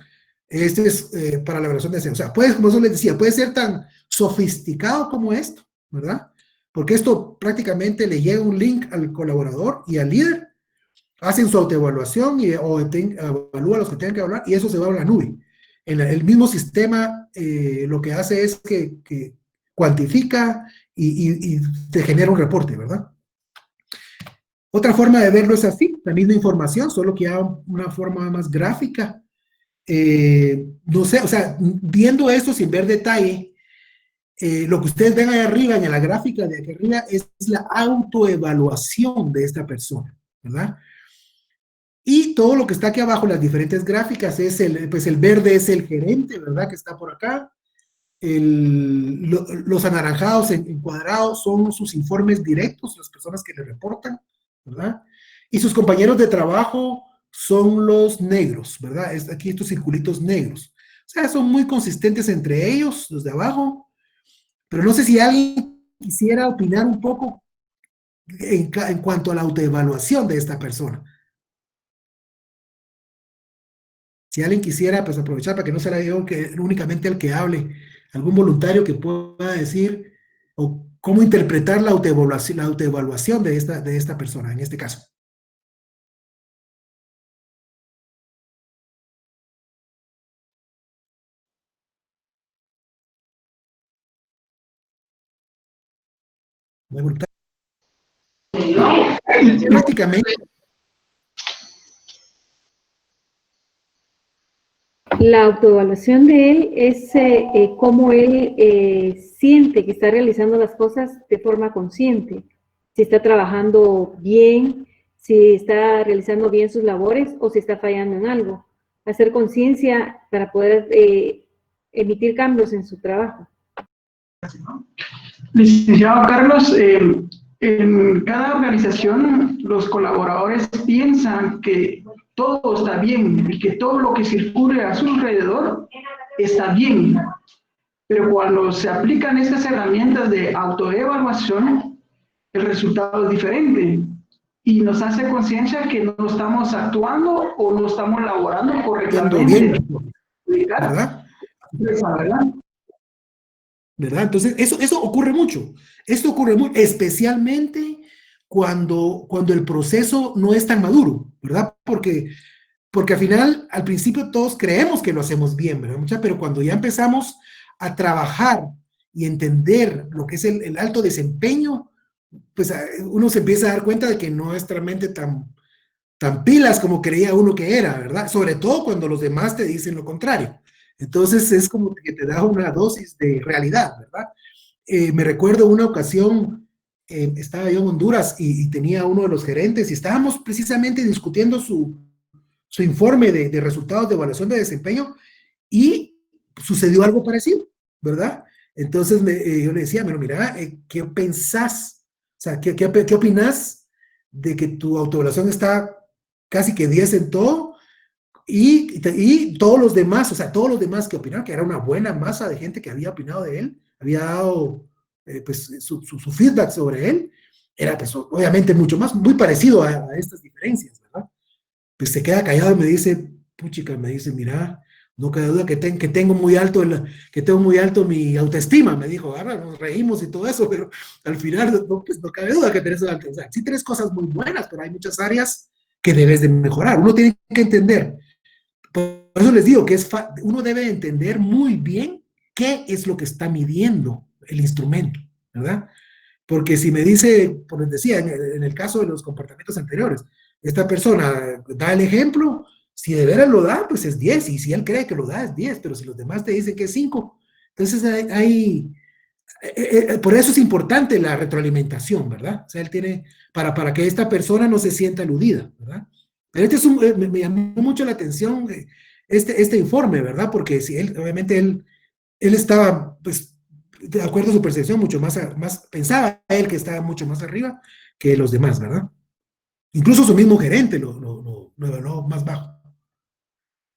para la evaluación de desempeño. O sea, como yo les decía, puede ser tan sofisticado como esto, ¿verdad? Porque esto prácticamente le llega un link al colaborador y al líder, hacen su autoevaluación o evalúa a los que tengan que hablar y eso se va a la nube. El mismo sistema lo que hace es que cuantifica y te genera un reporte, ¿verdad? Otra forma de verlo es así, la misma información, solo que ya una forma más gráfica. No sé, o sea, viendo esto sin ver detalle, lo que ustedes ven ahí arriba en la gráfica de aquí arriba es la autoevaluación de esta persona, ¿verdad? Y todo lo que está aquí abajo, las diferentes gráficas, pues el verde es el gerente, ¿verdad? Que está por acá. Los anaranjados en cuadrados son sus informes directos, las personas que le reportan, ¿verdad? Y sus compañeros de trabajo son los negros, ¿verdad? Aquí estos circulitos negros. O sea, son muy consistentes entre ellos, los de abajo, pero no sé si alguien quisiera opinar un poco en cuanto a la autoevaluación de esta persona. Si alguien quisiera, pues aprovechar para que no sea yo únicamente el que hable, algún voluntario que pueda decir o cómo interpretar la autoevaluación de esta persona, en este caso. Prácticamente. La autoevaluación de él es cómo él siente que está realizando las cosas de forma consciente, si está trabajando bien, si está realizando bien sus labores o si está fallando en algo. Hacer conciencia para poder emitir cambios en su trabajo. Licenciado Carlos, en cada organización los colaboradores piensan que todo está bien y que todo lo que circule a su alrededor está bien. Pero cuando se aplican estas herramientas de autoevaluación, el resultado es diferente y nos hace conciencia que no estamos actuando o no estamos laborando correctamente. ¿Verdad? ¿Verdad? ¿Verdad? Entonces, eso ocurre mucho. Esto ocurre mucho, especialmente cuando el proceso no es tan maduro, ¿verdad? Porque al final, al principio todos creemos que lo hacemos bien, ¿verdad? Pero cuando ya empezamos a trabajar y entender lo que es el alto desempeño, pues uno se empieza a dar cuenta de que no es realmente tan pilas como creía uno que era, ¿verdad? Sobre todo cuando los demás te dicen lo contrario. Entonces es como que te da una dosis de realidad, ¿verdad? Me recuerdo una ocasión, estaba yo en Honduras y tenía uno de los gerentes y estábamos precisamente discutiendo su informe de resultados de evaluación de desempeño y sucedió algo parecido, ¿verdad? Entonces yo le decía, pero mira, ¿qué pensás? O sea, ¿qué opinás de que tu autoevaluación está casi que 10 en todo y todos los demás, o sea, todos los demás que opinaron, que era una buena masa de gente que había opinado de él, había dado pues, su feedback sobre él, era pues obviamente mucho más, muy parecido a estas diferencias, ¿verdad? Pues se queda callado y me dice, puchica, me dice, mira, No cabe duda que tengo muy alto mi autoestima, me dijo. Ahora nos reímos y todo eso, pero al final no, pues, no cabe duda que tenés alto. O sea, sí tienes cosas muy buenas, pero hay muchas áreas que debes de mejorar. Uno tiene que entender. Por eso les digo que uno debe entender muy bien qué es lo que está midiendo el instrumento, ¿verdad? Porque si me dice, como les decía, en el caso de los comportamientos anteriores, esta persona da el ejemplo, si de veras lo da, pues es 10, y si él cree que lo da, es 10, pero si los demás te dicen que es 5, entonces por eso es importante la retroalimentación, ¿verdad? O sea, él tiene, para que esta persona no se sienta aludida, ¿verdad? Pero me llamó mucho la atención este informe, ¿verdad? Porque si obviamente él estaba, pues, de acuerdo a su percepción, mucho más, pensaba él que estaba mucho más arriba que los demás, ¿verdad? Incluso su mismo gerente lo evaluó más bajo,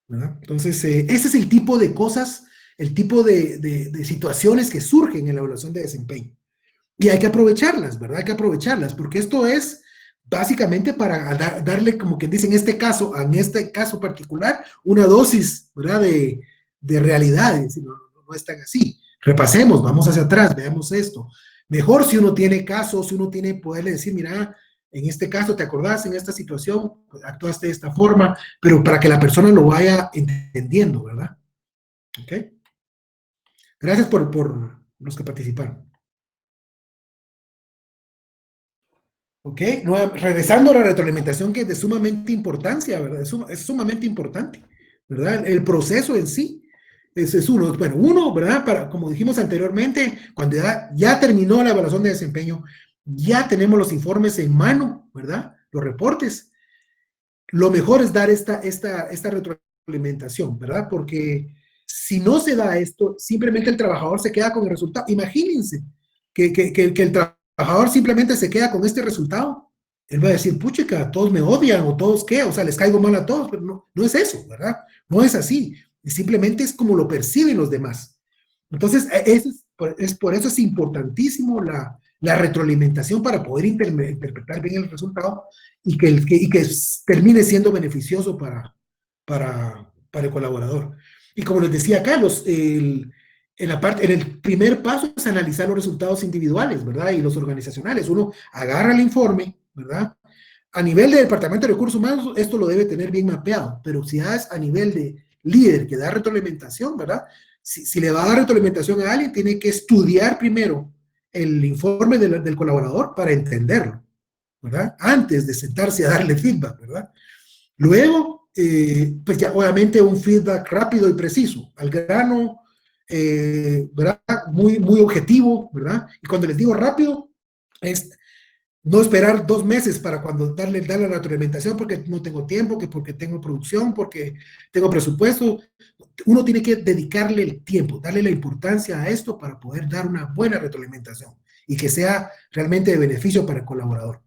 ¿verdad? Entonces, ese es el tipo de cosas, el tipo de situaciones que surgen en la evaluación de desempeño. Y hay que aprovecharlas, ¿verdad? Hay que aprovecharlas, porque esto es básicamente para darle, como quien dice, en este caso particular, una dosis, ¿verdad? De realidades. No están así. Repasemos, vamos hacia atrás, veamos esto. Mejor si uno tiene casos, si uno tiene poderle decir, mira, en este caso te acordás, en esta situación, actuaste de esta forma, pero para que la persona lo vaya entendiendo, ¿verdad? ¿Ok? Gracias por los que participaron. ¿Ok? Regresando a la retroalimentación, que es de sumamente importancia, ¿verdad? Es sumamente importante, ¿verdad? El proceso en sí es uno. Bueno, ¿verdad? Como dijimos anteriormente, cuando ya terminó la evaluación de desempeño, ya tenemos los informes en mano, ¿verdad? Los reportes. Lo mejor es dar esta retroalimentación, ¿verdad? Porque si no se da esto, simplemente el trabajador se queda con el resultado. Imagínense que el trabajador simplemente se queda con este resultado. Él va a decir, puchica, todos me odian, o todos qué, o sea, les caigo mal a todos, pero no es eso, ¿verdad? No es así. Simplemente es como lo perciben los demás. Entonces, por eso es importantísimo la retroalimentación para poder interpretar bien el resultado y que termine siendo beneficioso para el colaborador. Y como les decía Carlos, en el primer paso es analizar los resultados individuales, ¿verdad? Y los organizacionales. Uno agarra el informe, ¿verdad? A nivel del Departamento de Recursos Humanos, esto lo debe tener bien mapeado, pero si es a nivel de líder que da retroalimentación, ¿verdad? Si le va a dar retroalimentación a alguien, tiene que estudiar primero el informe del colaborador para entenderlo, ¿verdad? Antes de sentarse a darle feedback, ¿verdad? Luego, pues ya obviamente un feedback rápido y preciso, al grano, ¿verdad? Muy objetivo, ¿verdad? Y cuando les digo rápido, es no esperar 2 meses para cuando darle la retroalimentación porque no tengo tiempo, que porque tengo producción, porque tengo presupuesto. Uno tiene que dedicarle el tiempo, darle la importancia a esto para poder dar una buena retroalimentación y que sea realmente de beneficio para el colaborador.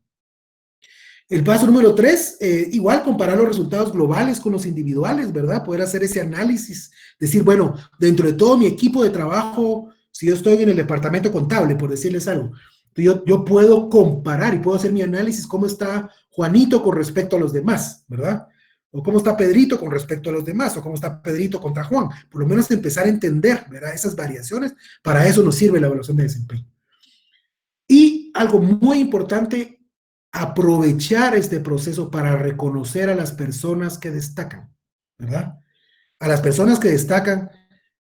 El paso número 3, igual comparar los resultados globales con los individuales, ¿verdad? Poder hacer ese análisis, decir, bueno, dentro de todo mi equipo de trabajo, si yo estoy en el departamento contable, por decirles algo, yo puedo comparar y puedo hacer mi análisis cómo está Juanito con respecto a los demás, ¿verdad? O cómo está Pedrito con respecto a los demás, o cómo está Pedrito contra Juan. Por lo menos empezar a entender, ¿verdad? Esas variaciones, para eso nos sirve la evaluación de desempeño. Y algo muy importante, aprovechar este proceso para reconocer a las personas que destacan, ¿verdad? A las personas que destacan,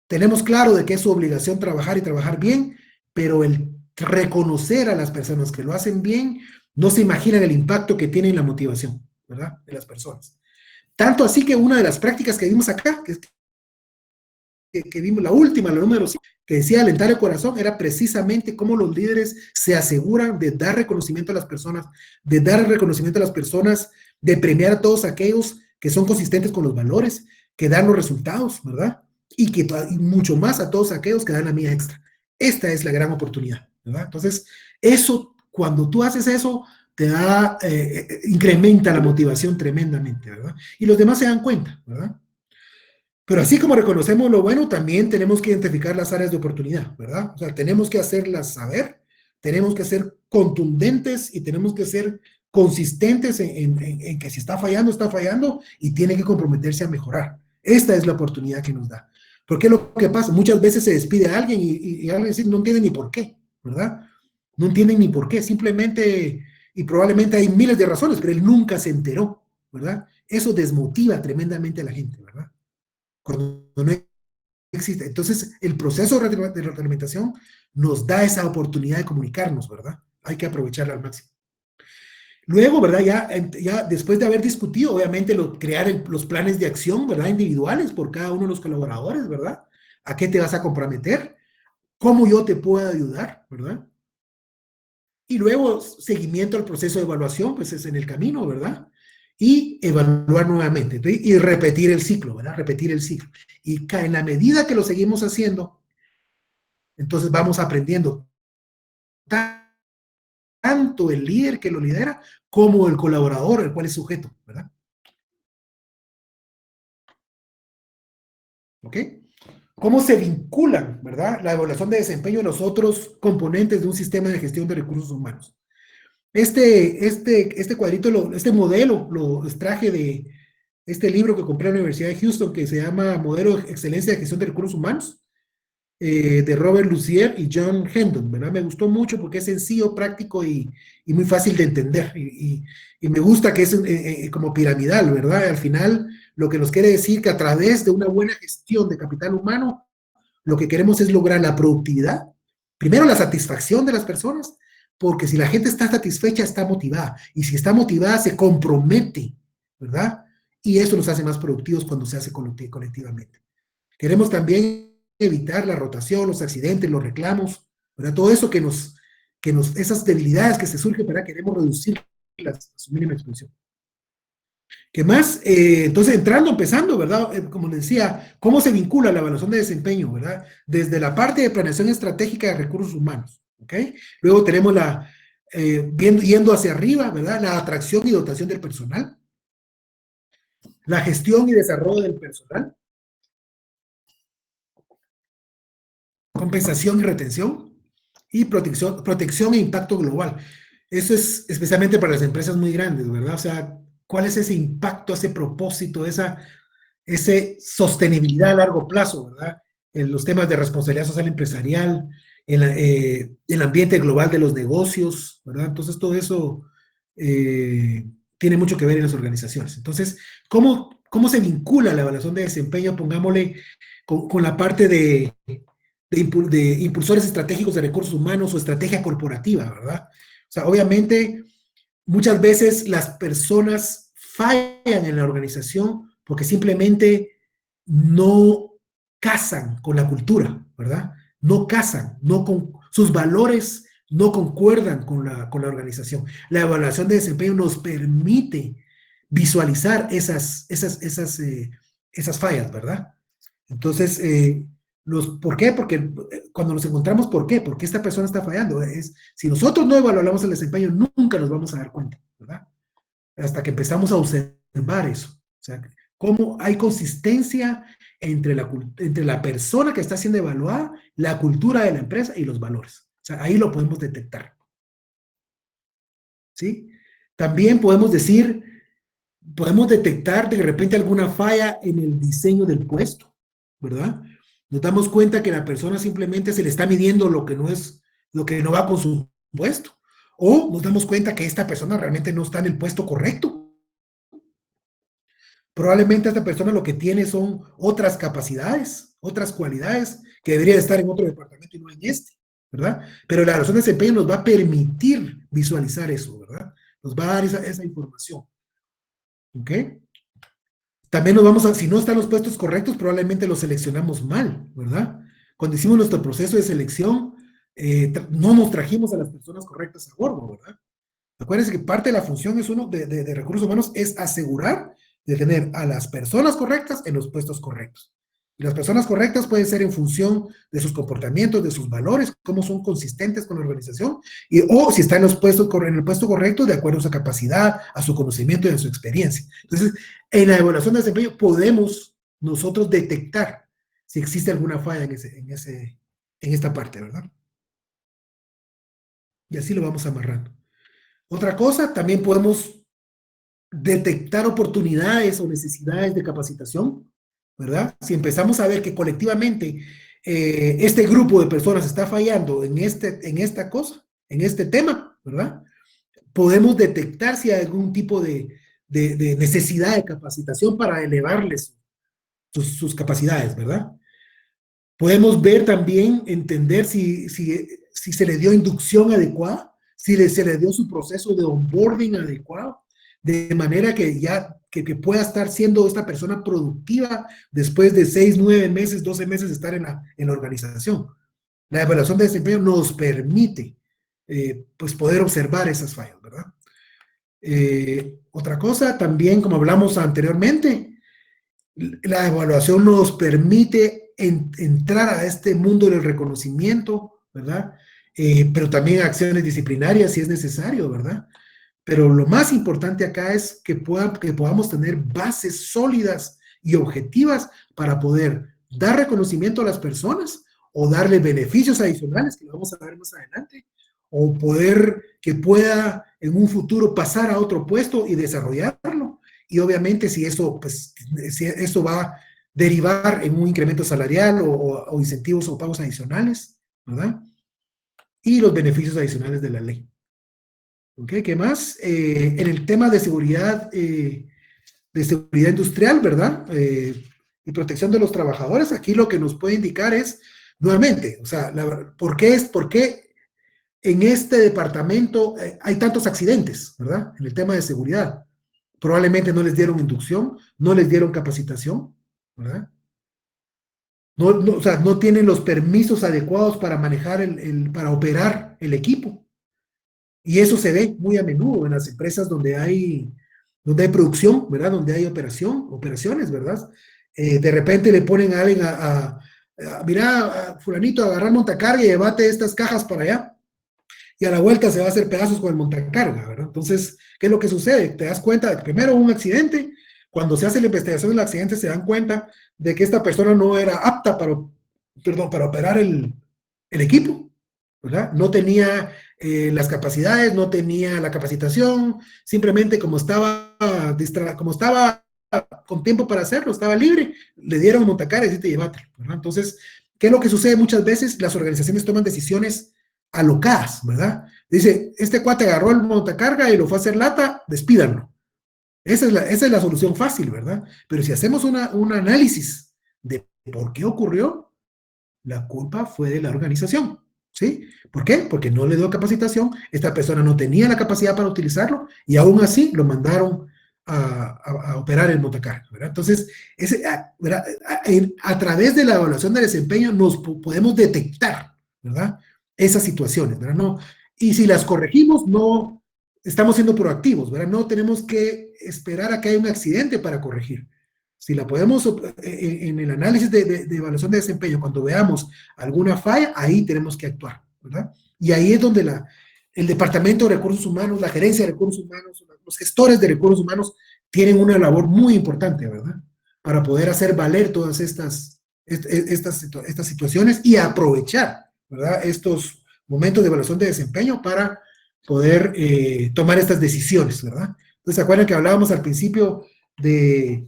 tenemos claro de que es su obligación trabajar y trabajar bien, pero el reconocer a las personas que lo hacen bien, no se imaginan el impacto que tiene en la motivación, ¿verdad? De las personas. Tanto así que una de las prácticas que vimos acá, que vimos la última, la número 5, que decía alentar el corazón, era precisamente cómo los líderes se aseguran de dar reconocimiento a las personas, de premiar a todos aquellos que son consistentes con los valores, que dan los resultados, ¿verdad? Y mucho más a todos aquellos que dan la mía extra. Esta es la gran oportunidad, ¿verdad? Entonces, cuando tú haces eso, te incrementa la motivación tremendamente, ¿verdad? Y los demás se dan cuenta, ¿verdad? Pero así como reconocemos lo bueno, también tenemos que identificar las áreas de oportunidad, ¿verdad? O sea, tenemos que hacerlas saber, tenemos que ser contundentes y tenemos que ser consistentes en que si está fallando y tiene que comprometerse a mejorar. Esta es la oportunidad que nos da. Porque lo que pasa, muchas veces se despide a alguien y alguien dice, no entiende ni por qué, ¿verdad? No entienden ni por qué, simplemente, y probablemente hay miles de razones, pero él nunca se enteró, ¿verdad? Eso desmotiva tremendamente a la gente, ¿verdad? Cuando no existe. Entonces, el proceso de retroalimentación nos da esa oportunidad de comunicarnos, ¿verdad? Hay que aprovecharla al máximo. Luego, ¿verdad? Ya después de haber discutido, obviamente, crear los planes de acción, ¿verdad? Individuales por cada uno de los colaboradores, ¿verdad? ¿A qué te vas a comprometer? ¿Cómo yo te puedo ayudar, ¿verdad? Y luego, seguimiento al proceso de evaluación, pues es en el camino, ¿verdad? Y evaluar nuevamente, ¿sí? Y repetir el ciclo, ¿verdad? Repetir el ciclo. Y en la medida que lo seguimos haciendo, entonces vamos aprendiendo tanto el líder que lo lidera como el colaborador, el cual es sujeto, ¿verdad? ¿Ok? ¿Cómo se vinculan, ¿verdad? La evaluación de desempeño de los otros componentes de un sistema de gestión de recursos humanos. Este cuadrito, este modelo, lo extraje de este libro que compré en la Universidad de Houston, que se llama Modelo de Excelencia de Gestión de Recursos Humanos, de Robert Lussier y John Hendon, ¿verdad? Me gustó mucho porque es sencillo, práctico y muy fácil de entender. Y me gusta que es como piramidal, ¿verdad? Al final, lo que nos quiere decir que a través de una buena gestión de capital humano, lo que queremos es lograr la productividad, primero la satisfacción de las personas, porque si la gente está satisfecha, está motivada. Y si está motivada, se compromete, ¿verdad? Y eso nos hace más productivos cuando se hace colectivamente. Queremos también evitar la rotación, los accidentes, los reclamos, ¿verdad? Todo eso esas debilidades que se surgen, ¿verdad? Queremos reducirlas a su mínima expresión. ¿Qué más? Entonces, empezando, ¿verdad? Como les decía, ¿cómo se vincula la evaluación de desempeño, ¿verdad? Desde la parte de planeación estratégica de recursos humanos, ¿ok? Luego tenemos yendo hacia arriba, ¿verdad? La atracción y dotación del personal, la gestión y desarrollo del personal, compensación y retención, y protección e impacto global. Eso es especialmente para las empresas muy grandes, ¿verdad? O sea, ¿cuál es ese impacto, ese propósito, ese sostenibilidad a largo plazo, ¿verdad? En los temas de responsabilidad social empresarial, el ambiente global de los negocios, ¿verdad? Entonces, todo eso tiene mucho que ver en las organizaciones. Entonces, ¿cómo se vincula la evaluación de desempeño? Pongámosle con la parte de impulsores estratégicos de recursos humanos o estrategia corporativa, ¿verdad? O sea, obviamente, muchas veces las personas fallan en la organización porque simplemente no casan con la cultura, ¿verdad? No casan, sus valores no concuerdan con la organización. La evaluación de desempeño nos permite visualizar esas fallas, ¿verdad? Entonces, ¿por qué? Porque cuando nos encontramos, ¿por qué? Porque esta persona está fallando. Si nosotros no evaluamos el desempeño, nunca nos vamos a dar cuenta, ¿verdad? Hasta que empezamos a observar eso. O sea, cómo hay consistencia entre la persona que está siendo evaluada, la cultura de la empresa y los valores. O sea, ahí lo podemos detectar. ¿Sí? También podemos detectar de repente alguna falla en el diseño del puesto, ¿verdad? Nos damos cuenta que la persona simplemente se le está midiendo lo que no va con su puesto. O nos damos cuenta que esta persona realmente no está en el puesto correcto. Probablemente esta persona lo que tiene son otras capacidades, otras cualidades que debería estar en otro departamento y no en este, ¿verdad? Pero la evaluación de desempeño nos va a permitir visualizar eso, ¿verdad? Nos va a dar esa información. ¿Ok? También si no están los puestos correctos, probablemente los seleccionamos mal, ¿verdad? Cuando hicimos nuestro proceso de selección, no nos trajimos a las personas correctas a bordo, ¿verdad? Acuérdense que parte de la función de recursos humanos es asegurar de tener a las personas correctas en los puestos correctos. Y las personas correctas pueden ser en función de sus comportamientos, de sus valores, cómo son consistentes con la organización, o si está en el puesto correcto, de acuerdo a su capacidad, a su conocimiento y a su experiencia. Entonces, en la evaluación de desempeño podemos nosotros detectar si existe alguna falla en esta parte, ¿verdad? Y así lo vamos amarrando. Otra cosa, también podemos detectar oportunidades o necesidades de capacitación, ¿verdad? Si empezamos a ver que colectivamente este grupo de personas está fallando en esta cosa, en este tema, ¿verdad? Podemos detectar si hay algún tipo de necesidad de capacitación para elevarles sus capacidades, ¿verdad? Podemos ver también, entender si se le dio inducción adecuada, si se le dio su proceso de onboarding adecuado, de manera que ya que pueda estar siendo esta persona productiva después de 6, 9 meses, 12 meses de estar en la organización. La evaluación de desempeño nos permite pues poder observar esas fallas, ¿verdad? Otra cosa también, como hablamos anteriormente, la evaluación nos permite entrar a este mundo del reconocimiento, ¿verdad? Pero también acciones disciplinarias si es necesario, ¿verdad? Pero lo más importante acá es que podamos tener bases sólidas y objetivas para poder dar reconocimiento a las personas o darle beneficios adicionales, que lo vamos a ver más adelante, o poder que pueda en un futuro pasar a otro puesto y desarrollarlo. Y obviamente si eso va a derivar en un incremento salarial o incentivos o pagos adicionales, ¿verdad? Y los beneficios adicionales de la ley. ¿Ok? ¿Qué más? En el tema de seguridad industrial, ¿verdad? Y protección de los trabajadores, aquí lo que nos puede indicar es, nuevamente, o sea, ¿por qué en este departamento hay tantos accidentes, ¿verdad? En el tema de seguridad. Probablemente no les dieron inducción, no les dieron capacitación, ¿verdad? O sea, no tienen los permisos adecuados para manejar para operar el equipo. Y eso se ve muy a menudo en las empresas donde hay producción, ¿verdad? Donde hay operaciones, ¿verdad? De repente le ponen a alguien mira, fulanito, agarrar montacarga y llévate estas cajas para allá. Y a la vuelta se va a hacer pedazos con el montacarga, ¿verdad? Entonces, ¿qué es lo que sucede? Te das cuenta de que primero hubo un accidente, cuando se hace la investigación del accidente se dan cuenta de que esta persona no era apta para operar el equipo, ¿verdad? No tenía las capacidades, no tenía la capacitación, simplemente como estaba con tiempo para hacerlo, estaba libre, le dieron montacarga y dice, llévatelo, ¿verdad? Entonces, ¿qué es lo que sucede muchas veces? Las organizaciones toman decisiones alocadas, ¿verdad? Dice, este cuate agarró el montacarga y lo fue a hacer lata, despídanlo. Esa es la solución fácil, ¿verdad? Pero si hacemos un análisis de por qué ocurrió, la culpa fue de la organización, ¿sí? ¿Por qué? Porque no le dio capacitación, esta persona no tenía la capacidad para utilizarlo y aún así lo mandaron a operar el montacarga, ¿verdad? Entonces, a través de la evaluación de desempeño nos podemos detectar, ¿verdad? Esas situaciones, ¿verdad? No, y si las corregimos, no estamos siendo proactivos, ¿verdad? No tenemos que esperar a que haya un accidente para corregir. Si la podemos, en el análisis de evaluación de desempeño, cuando veamos alguna falla, ahí tenemos que actuar, ¿verdad? Y ahí es donde el Departamento de Recursos Humanos, la Gerencia de Recursos Humanos, los gestores de recursos humanos tienen una labor muy importante, ¿verdad? Para poder hacer valer todas estas situaciones y aprovechar, ¿verdad? Estos momentos de evaluación de desempeño para poder tomar estas decisiones, ¿verdad? Entonces, ¿se acuerdan que hablábamos al principio de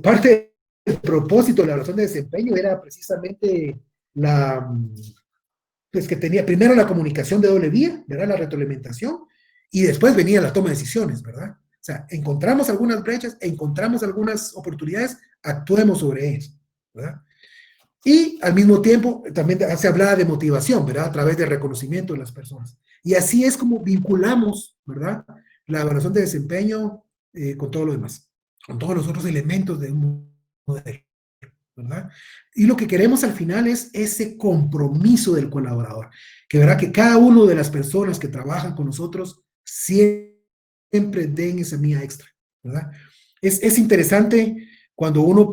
parte del propósito de la evaluación de desempeño? Era precisamente pues que tenía primero la comunicación de doble vía, ¿verdad? La retroalimentación, y después venía la toma de decisiones, ¿verdad? O sea, encontramos algunas brechas, encontramos algunas oportunidades, actuemos sobre ellas, ¿verdad? Y al mismo tiempo también se hablaba de motivación, ¿verdad? A través del reconocimiento de las personas. Y así es como vinculamos, ¿verdad? La evaluación de desempeño con todo lo demás, con todos los otros elementos de un modelo, ¿verdad? Y lo que queremos al final es ese compromiso del colaborador, que verá que cada una de las personas que trabajan con nosotros siempre den esa mía extra, ¿verdad? Es interesante cuando uno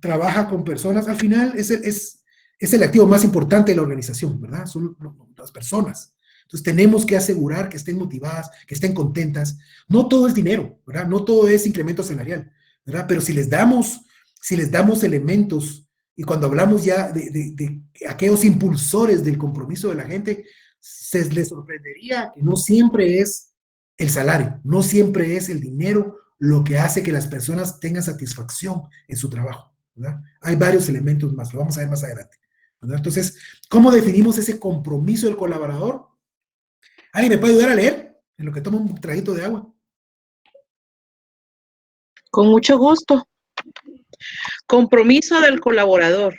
trabaja con personas, al final es el activo más importante de la organización, ¿verdad? Son las personas. Entonces tenemos que asegurar que estén motivadas, que estén contentas. No todo es dinero, ¿verdad? No todo es incremento salarial, ¿verdad? Pero si les damos elementos, y cuando hablamos ya de aquellos impulsores del compromiso de la gente, se les sorprendería que no siempre es el salario, no siempre es el dinero lo que hace que las personas tengan satisfacción en su trabajo, ¿verdad? Hay varios elementos más, lo vamos a ver más adelante, ¿verdad? Entonces, ¿cómo definimos ese compromiso del colaborador? ¿Alguien me puede ayudar a leer en lo que tomo un traguito de agua? Con mucho gusto. Compromiso del colaborador.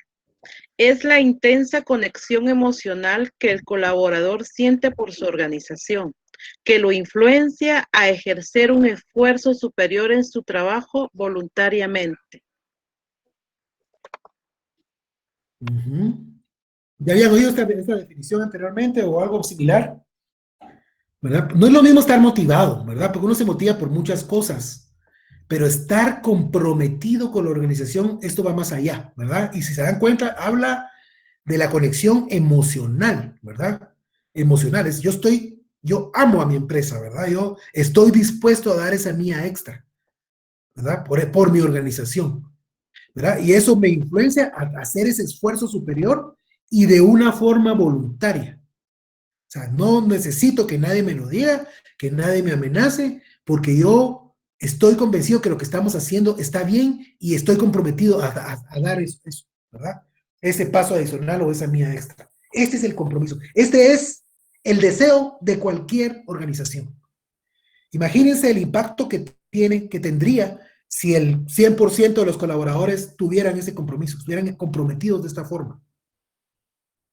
Es la intensa conexión emocional que el colaborador siente por su organización, que lo influencia a ejercer un esfuerzo superior en su trabajo voluntariamente. ¿Ya habían oído esta definición anteriormente o algo similar? ¿Verdad? No es lo mismo estar motivado, ¿verdad? Porque uno se motiva por muchas cosas, pero estar comprometido con la organización, esto va más allá, ¿verdad? Y si se dan cuenta, habla de la conexión emocional, ¿verdad? Emocionales. Yo amo a mi empresa, ¿verdad? Yo estoy dispuesto a dar esa mía extra, ¿verdad? Por mi organización, ¿verdad? Y eso me influencia a hacer ese esfuerzo superior y de una forma voluntaria. O sea, no necesito que nadie me lo diga, que nadie me amenace, porque yo estoy convencido que lo que estamos haciendo está bien y estoy comprometido a dar eso, ¿verdad? Ese paso adicional o esa mía extra. Este es el compromiso. Este es el deseo de cualquier organización. Imagínense el impacto que tendría si el 100% de los colaboradores tuvieran ese compromiso, estuvieran comprometidos de esta forma.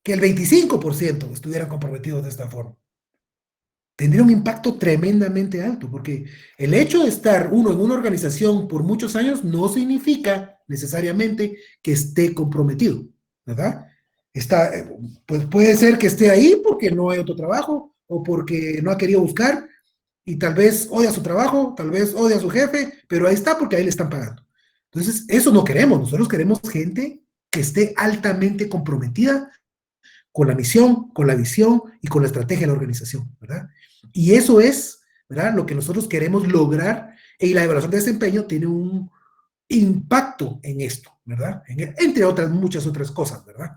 Que el 25% estuvieran comprometidos de esta forma. Tendría un impacto tremendamente alto, porque el hecho de estar uno en una organización por muchos años no significa necesariamente que esté comprometido, ¿verdad? Pues puede ser que esté ahí porque no hay otro trabajo o porque no ha querido buscar y tal vez odia su trabajo, tal vez odia a su jefe, pero ahí está porque ahí le están pagando. Entonces, eso no queremos. Nosotros queremos gente que esté altamente comprometida con la misión, con la visión y con la estrategia de la organización, ¿verdad? Y eso es, ¿verdad? Lo que nosotros queremos lograr, y la evaluación de desempeño tiene un impacto en esto, ¿verdad? Entre otras, muchas otras cosas, ¿verdad?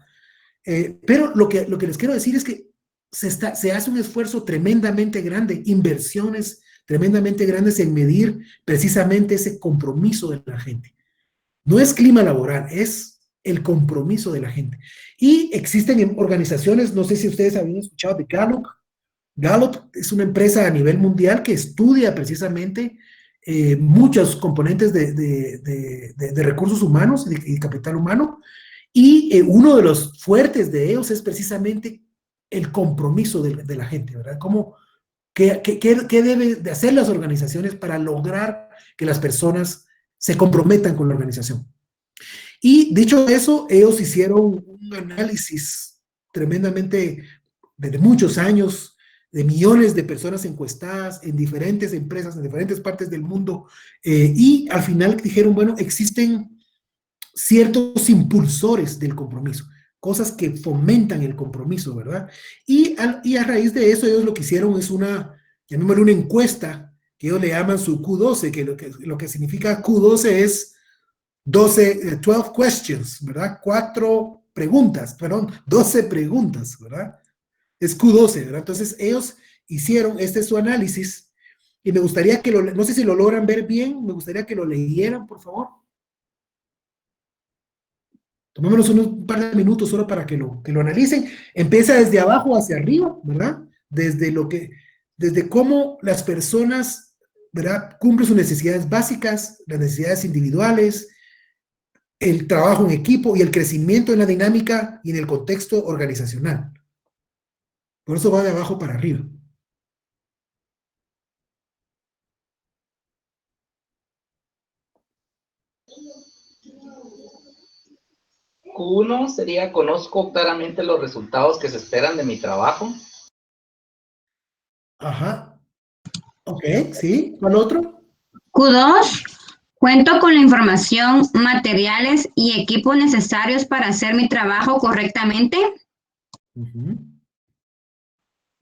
Pero lo que les quiero decir es que se hace un esfuerzo tremendamente grande, inversiones tremendamente grandes en medir precisamente ese compromiso de la gente. No es clima laboral, es el compromiso de la gente. Y existen organizaciones, no sé si ustedes habían escuchado de Gallup. Gallup es una empresa a nivel mundial que estudia precisamente muchos componentes de recursos humanos y capital humano, y uno de los fuertes de ellos es precisamente el compromiso de la gente, ¿verdad? ¿Qué deben de hacer las organizaciones para lograr que las personas se comprometan con la organización? Y dicho eso, ellos hicieron un análisis tremendamente de muchos años, de millones de personas encuestadas en diferentes empresas, en diferentes partes del mundo, y al final dijeron, bueno, existen ciertos impulsores del compromiso, cosas que fomentan el compromiso, ¿verdad? Y a raíz de eso, ellos lo que hicieron es llamémosle una encuesta, que ellos le llaman su Q12, que lo que significa Q12 es 12 questions, ¿verdad? 12 preguntas, ¿verdad? Es Q12, ¿verdad? Entonces ellos hicieron su análisis y me gustaría no sé si lo logran ver bien, me gustaría que lo leyeran, por favor. Tomémonos un par de minutos solo para que lo analicen. Empieza desde abajo hacia arriba, ¿verdad? Desde cómo las personas, ¿verdad? Cumplen sus necesidades básicas, las necesidades individuales, el trabajo en equipo y el crecimiento en la dinámica y en el contexto organizacional. Por eso va de abajo para arriba. Q1 sería, conozco claramente los resultados que se esperan de mi trabajo. Ajá. Ok, sí. ¿Cuál otro? Q2, cuento con la información, materiales y equipos necesarios para hacer mi trabajo correctamente.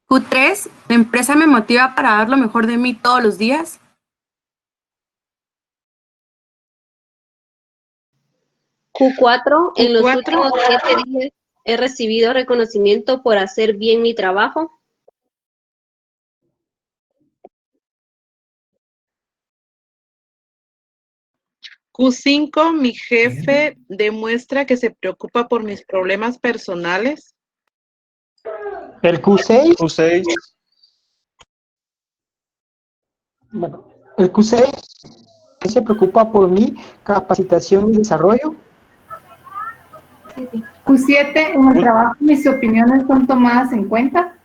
Q3, la empresa me motiva para dar lo mejor de mí todos los días. Q4, en los últimos 7 días he recibido reconocimiento por hacer bien mi trabajo. Q5, mi jefe demuestra que se preocupa por mis problemas personales. El Q6, Q6, bueno, el Q6 se preocupa por mi capacitación y desarrollo. Q7, en el trabajo mis opiniones son tomadas en cuenta.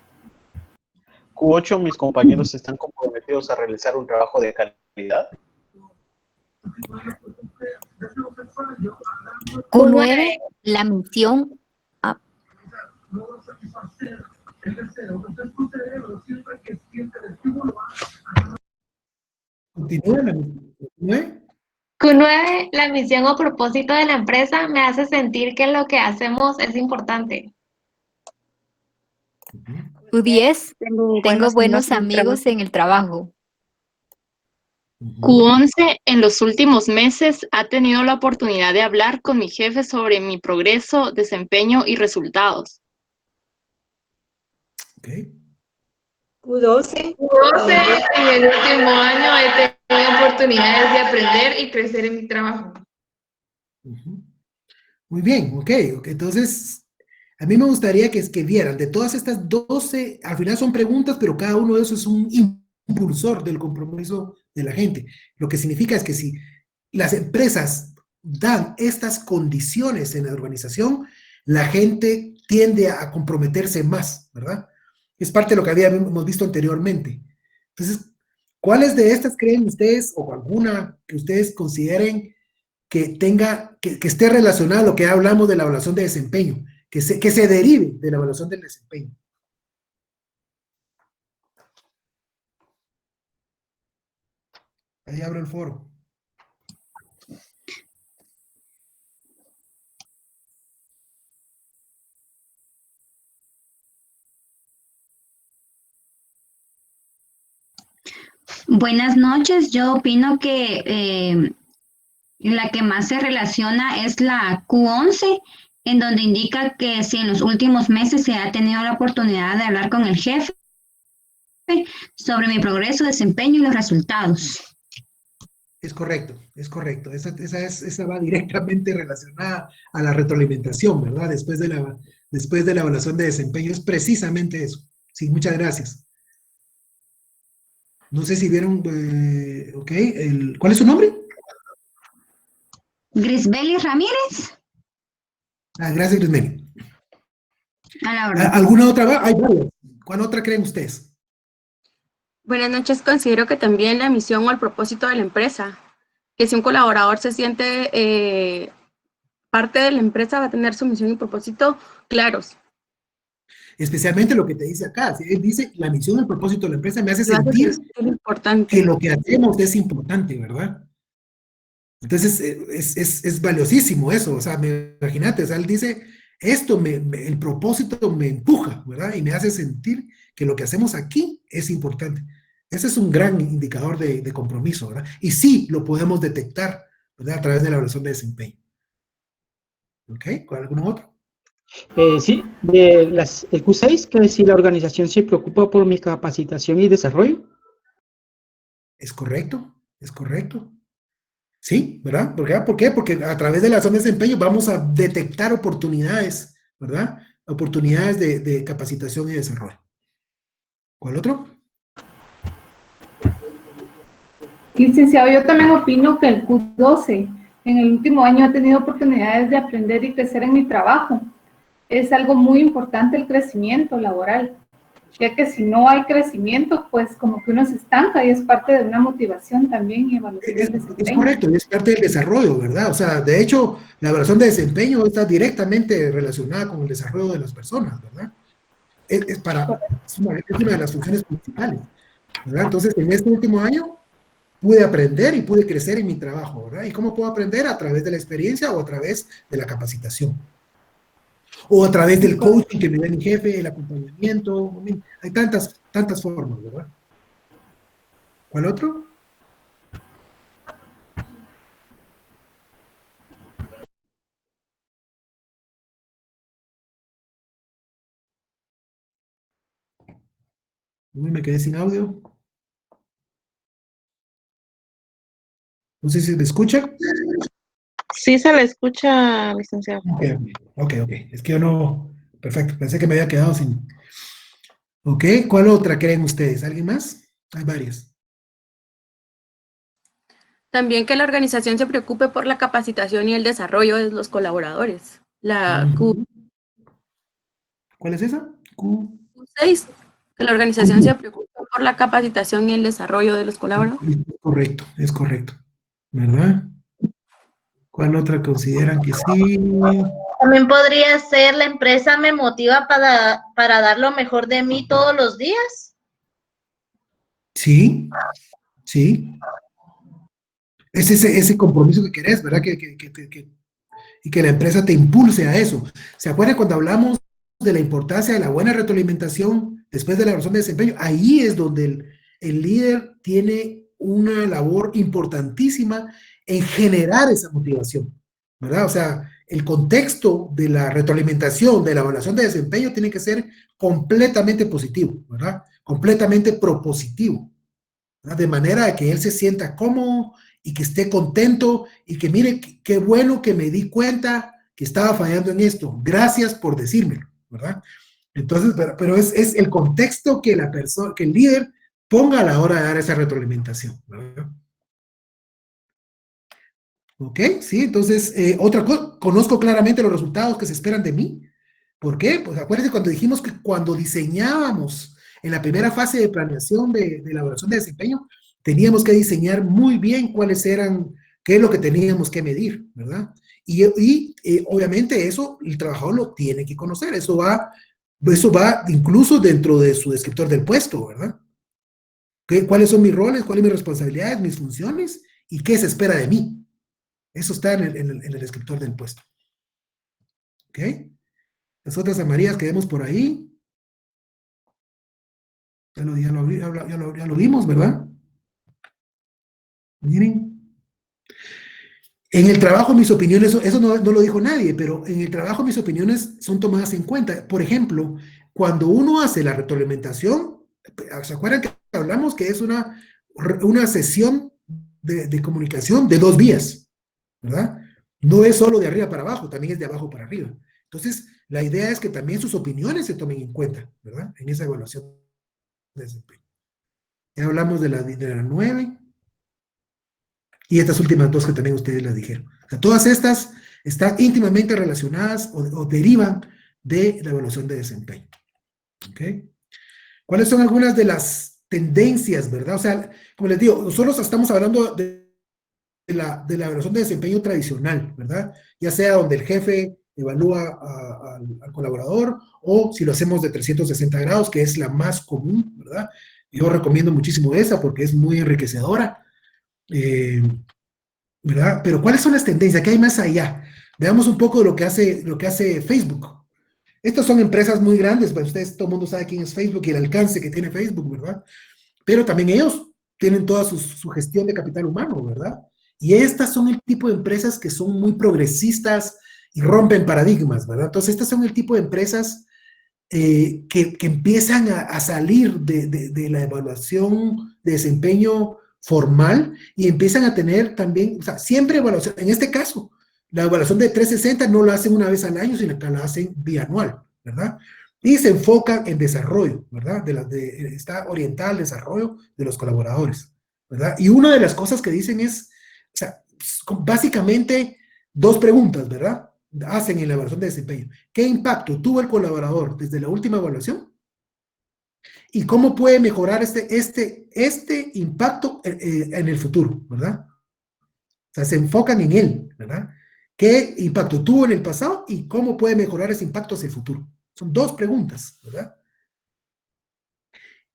Q8, mis compañeros están comprometidos a realizar un trabajo de calidad. Q9, la misión. Continúa la ¿no? Q9, la misión o propósito de la empresa me hace sentir que lo que hacemos es importante. Q10, Tengo tengo buenos en el trabajo. amigos en el trabajo. Q11, en los últimos meses ha tenido la oportunidad de hablar con mi jefe sobre mi progreso, desempeño y resultados. Okay. Q12, en el último año he tenido oportunidades de aprender y crecer en mi trabajo. Muy bien, ok. Entonces, a mí me gustaría que vieran de todas estas 12, al final son preguntas, pero cada uno de esos es un impulsor del compromiso de la gente. Lo que significa es que si las empresas dan estas condiciones en la organización, la gente tiende a comprometerse más, ¿verdad? Es parte de lo que habíamos visto anteriormente. Entonces, ¿cuáles de estas creen ustedes, o alguna que ustedes consideren que esté relacionada a lo que hablamos de la evaluación de desempeño, que se derive de la evaluación del desempeño? Ahí abro el foro. Buenas noches, yo opino que la que más se relaciona es la Q11, en donde indica que si en los últimos meses se ha tenido la oportunidad de hablar con el jefe sobre mi progreso, desempeño y los resultados. Es correcto, es correcto. Esa va directamente relacionada a la retroalimentación, ¿verdad? Después de la evaluación de desempeño, es precisamente eso. Sí, muchas gracias. No sé si vieron, ok, ¿cuál es su nombre? Grisbeli Ramírez. Gracias, Grisbeli. A la orden. ¿Alguna otra? Hay varias. ¿Cuál otra creen ustedes? Buenas noches, considero que también la misión o el propósito de la empresa, que si un colaborador se siente parte de la empresa, va a tener su misión y propósito claros. Especialmente lo que te dice acá. Él dice, la misión, el propósito de la empresa me hace sentir que lo que hacemos es importante, ¿verdad? Entonces, es valiosísimo eso. O sea, imagínate, o sea, él dice, el propósito me empuja, ¿verdad? Y me hace sentir que lo que hacemos aquí es importante. Ese es un gran indicador de compromiso, ¿verdad? Y sí, lo podemos detectar, ¿verdad? A través de la evaluación de desempeño. ¿Ok? ¿Alguno otro? Sí, el Q6, que si la organización se preocupa por mi capacitación y desarrollo. Es correcto, es correcto. Sí, ¿verdad? ¿Por qué? Porque a través de la evaluación de desempeño vamos a detectar oportunidades, ¿verdad? Oportunidades de capacitación y desarrollo. ¿Cuál otro? Licenciado, yo también opino que el Q12 en el último año ha tenido oportunidades de aprender y crecer en mi trabajo. Es algo muy importante el crecimiento laboral, ya que si no hay crecimiento, pues como que uno se estanca y es parte de una motivación también y evaluación del desempeño. Es correcto, es parte del desarrollo, ¿verdad? O sea, de hecho, la evaluación de desempeño está directamente relacionada con el desarrollo de las personas, ¿verdad? Es una de las funciones principales, ¿verdad? Entonces, en este último año pude aprender y pude crecer en mi trabajo, ¿verdad? ¿Y cómo puedo aprender? A través de la experiencia o a través de la capacitación. O a través del coaching que me da mi jefe, el acompañamiento. Hay tantas formas, ¿verdad? ¿Cuál otro? Me quedé sin audio. No sé si me escucha. Sí se la escucha, licenciado. Ok. Es que yo no... Perfecto, pensé que me había quedado sin... Ok, ¿cuál otra creen ustedes? ¿Alguien más? Hay varias. También que la organización se preocupe por la capacitación y el desarrollo de los colaboradores. La ¿Cuál es esa? Q6, que la organización se preocupe por la capacitación y el desarrollo de los colaboradores. Es correcto. ¿Verdad? ¿Cuál otra consideran que sí? También podría ser, la empresa me motiva para dar lo mejor de mí todos los días. Sí. Es ese compromiso que querés, ¿verdad? Y que la empresa te impulse a eso. ¿Se acuerdan cuando hablamos de la importancia de la buena retroalimentación después de la evaluación de desempeño? Ahí es donde el líder tiene una labor importantísima en generar esa motivación, ¿verdad? O sea, el contexto de la retroalimentación, de la evaluación de desempeño tiene que ser completamente positivo, ¿verdad? Completamente propositivo, ¿verdad? De manera que él se sienta cómodo y que esté contento y que mire qué bueno que me di cuenta que estaba fallando en esto. Gracias por decírmelo, ¿verdad? Entonces, pero es el contexto que la persona, que el líder ponga a la hora de dar esa retroalimentación, ¿verdad? ¿Ok? Sí, entonces, otra cosa, conozco claramente los resultados que se esperan de mí. ¿Por qué? Pues acuérdense cuando dijimos que cuando diseñábamos en la primera fase de planeación de elaboración de desempeño, teníamos que diseñar muy bien cuáles eran, qué es lo que teníamos que medir, ¿verdad? Y obviamente eso el trabajador lo tiene que conocer, eso va incluso dentro de su descriptor del puesto, ¿verdad? ¿Cuáles son mis roles, cuáles son mis responsabilidades, mis funciones y qué se espera de mí? Eso está en el descriptor del puesto. ¿Ok? Las otras amarillas que vemos por ahí, ya lo vimos, ¿verdad? Miren. En el trabajo mis opiniones, eso no lo dijo nadie, pero en el trabajo mis opiniones son tomadas en cuenta. Por ejemplo, cuando uno hace la retroalimentación, ¿se acuerdan que hablamos que es una sesión de comunicación de 2 vías, ¿verdad? No es solo de arriba para abajo, también es de abajo para arriba. Entonces, la idea es que también sus opiniones se tomen en cuenta, ¿verdad? En esa evaluación de desempeño. Ya hablamos de la 9. Y estas últimas 2 que también ustedes las dijeron. O sea, todas estas están íntimamente relacionadas o derivan de la evaluación de desempeño. ¿Ok? ¿Cuáles son algunas de las tendencias, verdad? O sea, como les digo, nosotros estamos hablando de la evaluación de desempeño tradicional, ¿verdad? Ya sea donde el jefe evalúa al colaborador o si lo hacemos de 360 grados, que es la más común, ¿verdad? Yo recomiendo muchísimo esa porque es muy enriquecedora. ¿Verdad? Pero ¿cuáles son las tendencias? ¿Qué hay más allá? Veamos un poco de lo que hace Facebook. Estas son empresas muy grandes, pero ustedes, todo el mundo sabe quién es Facebook y el alcance que tiene Facebook, ¿verdad? Pero también ellos tienen toda su gestión de capital humano, ¿verdad? Y estas son el tipo de empresas que son muy progresistas y rompen paradigmas, ¿verdad? Entonces, estas son el tipo de empresas que empiezan a salir de la evaluación de desempeño formal y empiezan a tener también, o sea, siempre evaluación, en este caso, la evaluación de 360 no la hacen una vez al año, sino que la hacen bianual, ¿verdad? Y se enfocan en desarrollo, ¿verdad? Está orientada al desarrollo de los colaboradores, ¿verdad? Y una de las cosas que dicen es, o sea, básicamente 2 preguntas, ¿verdad? Hacen en la evaluación de desempeño. ¿Qué impacto tuvo el colaborador desde la última evaluación? ¿Y cómo puede mejorar este impacto en el futuro, verdad? O sea, se enfocan en él, ¿verdad? ¿Qué impacto tuvo en el pasado y cómo puede mejorar ese impacto hacia el futuro? Son 2 preguntas, ¿verdad?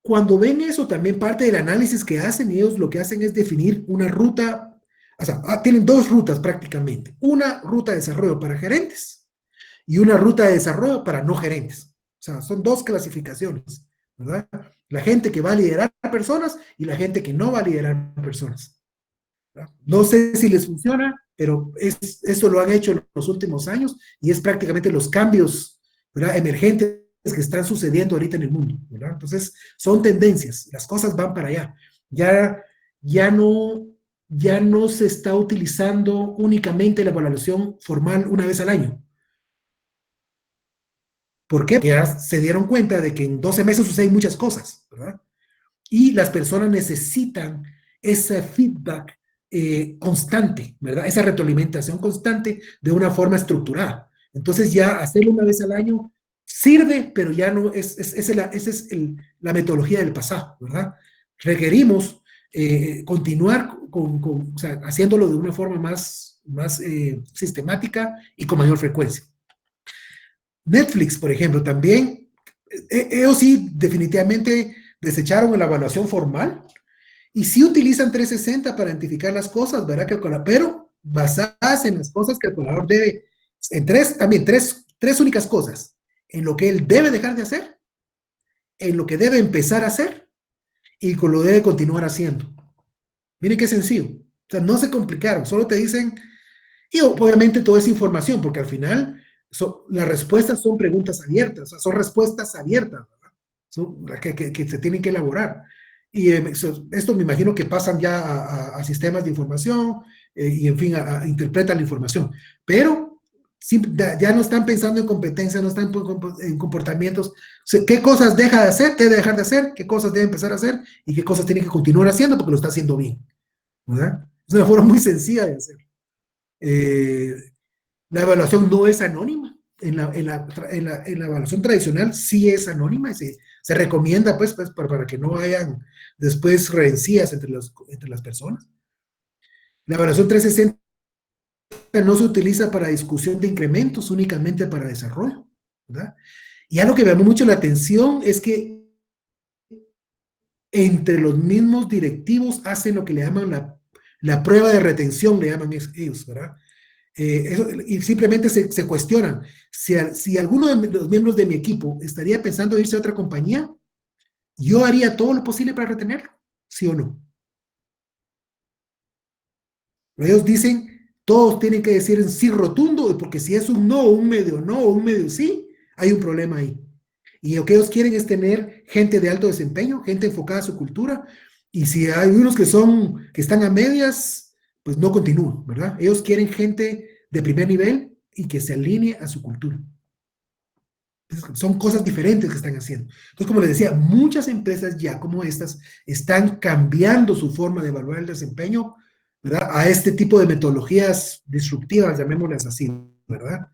Cuando ven eso, también parte del análisis que hacen, ellos lo que hacen es definir una ruta, o sea, tienen 2 rutas prácticamente. Una ruta de desarrollo para gerentes y una ruta de desarrollo para no gerentes. O sea, son 2 clasificaciones, ¿verdad? La gente que va a liderar personas y la gente que no va a liderar personas. ¿Verdad? No sé si les funciona, pero eso lo han hecho en los últimos años y es prácticamente los cambios, ¿verdad?, emergentes que están sucediendo ahorita en el mundo, ¿verdad? Entonces, son tendencias, las cosas van para allá. Ya no ya no se está utilizando únicamente la evaluación formal una vez al año. ¿Por qué? Porque ya se dieron cuenta de que en 12 meses suceden muchas cosas, ¿verdad? Y las personas necesitan ese feedback constante, ¿verdad? Esa retroalimentación constante de una forma estructurada. Entonces ya hacerlo una vez al año sirve, pero ya no esa es la metodología del pasado, ¿verdad? Requerimos continuar o sea, haciéndolo de una forma más sistemática y con mayor frecuencia. Netflix, por ejemplo, también, ellos sí definitivamente desecharon la evaluación formal y sí utilizan 360 para identificar las cosas, ¿verdad? Pero basadas en las cosas que el colaborador debe, en tres únicas cosas: en lo que él debe dejar de hacer, en lo que debe empezar a hacer y con lo que debe continuar haciendo. Miren qué sencillo. O sea, no se complicaron, solo te dicen, y obviamente toda esa información, porque al final las respuestas son preguntas abiertas, o sea, son respuestas abiertas, ¿verdad? Que se tienen que elaborar. Y esto me imagino que pasan ya a sistemas de información y, en fin, interpretan la información. Pero ya no están pensando en competencias, no están en comportamientos. O sea, ¿qué cosas deja de hacer? ¿Qué debe dejar de hacer? ¿Qué cosas debe empezar a hacer? ¿Y qué cosas tiene que continuar haciendo porque lo está haciendo bien? ¿Verdad? Es una forma muy sencilla de hacer. La evaluación no es anónima. En la evaluación tradicional sí es anónima y se recomienda pues para que no hayan después rencillas entre las personas. La evaluación 360 no se utiliza para discusión de incrementos, únicamente para desarrollo, ¿verdad? Y algo que me llamó mucho la atención es que entre los mismos directivos hacen lo que le llaman la prueba de retención, le llaman ellos, ¿verdad? Y simplemente se cuestionan si alguno de los miembros de mi equipo estaría pensando irse a otra compañía, yo haría todo lo posible para retenerlo, ¿sí o no? Pero ellos dicen, todos tienen que decir en sí rotundo, porque si es un no, un medio no, o un medio sí, hay un problema ahí. Y lo que ellos quieren es tener gente de alto desempeño, gente enfocada a su cultura, y si hay unos que están a medias, pues no continúan, ¿verdad? Ellos quieren gente de primer nivel y que se alinee a su cultura. Entonces, son cosas diferentes que están haciendo. Entonces, como les decía, muchas empresas ya como estas están cambiando su forma de evaluar el desempeño, ¿verdad? A este tipo de metodologías disruptivas, llamémoslas así, ¿verdad?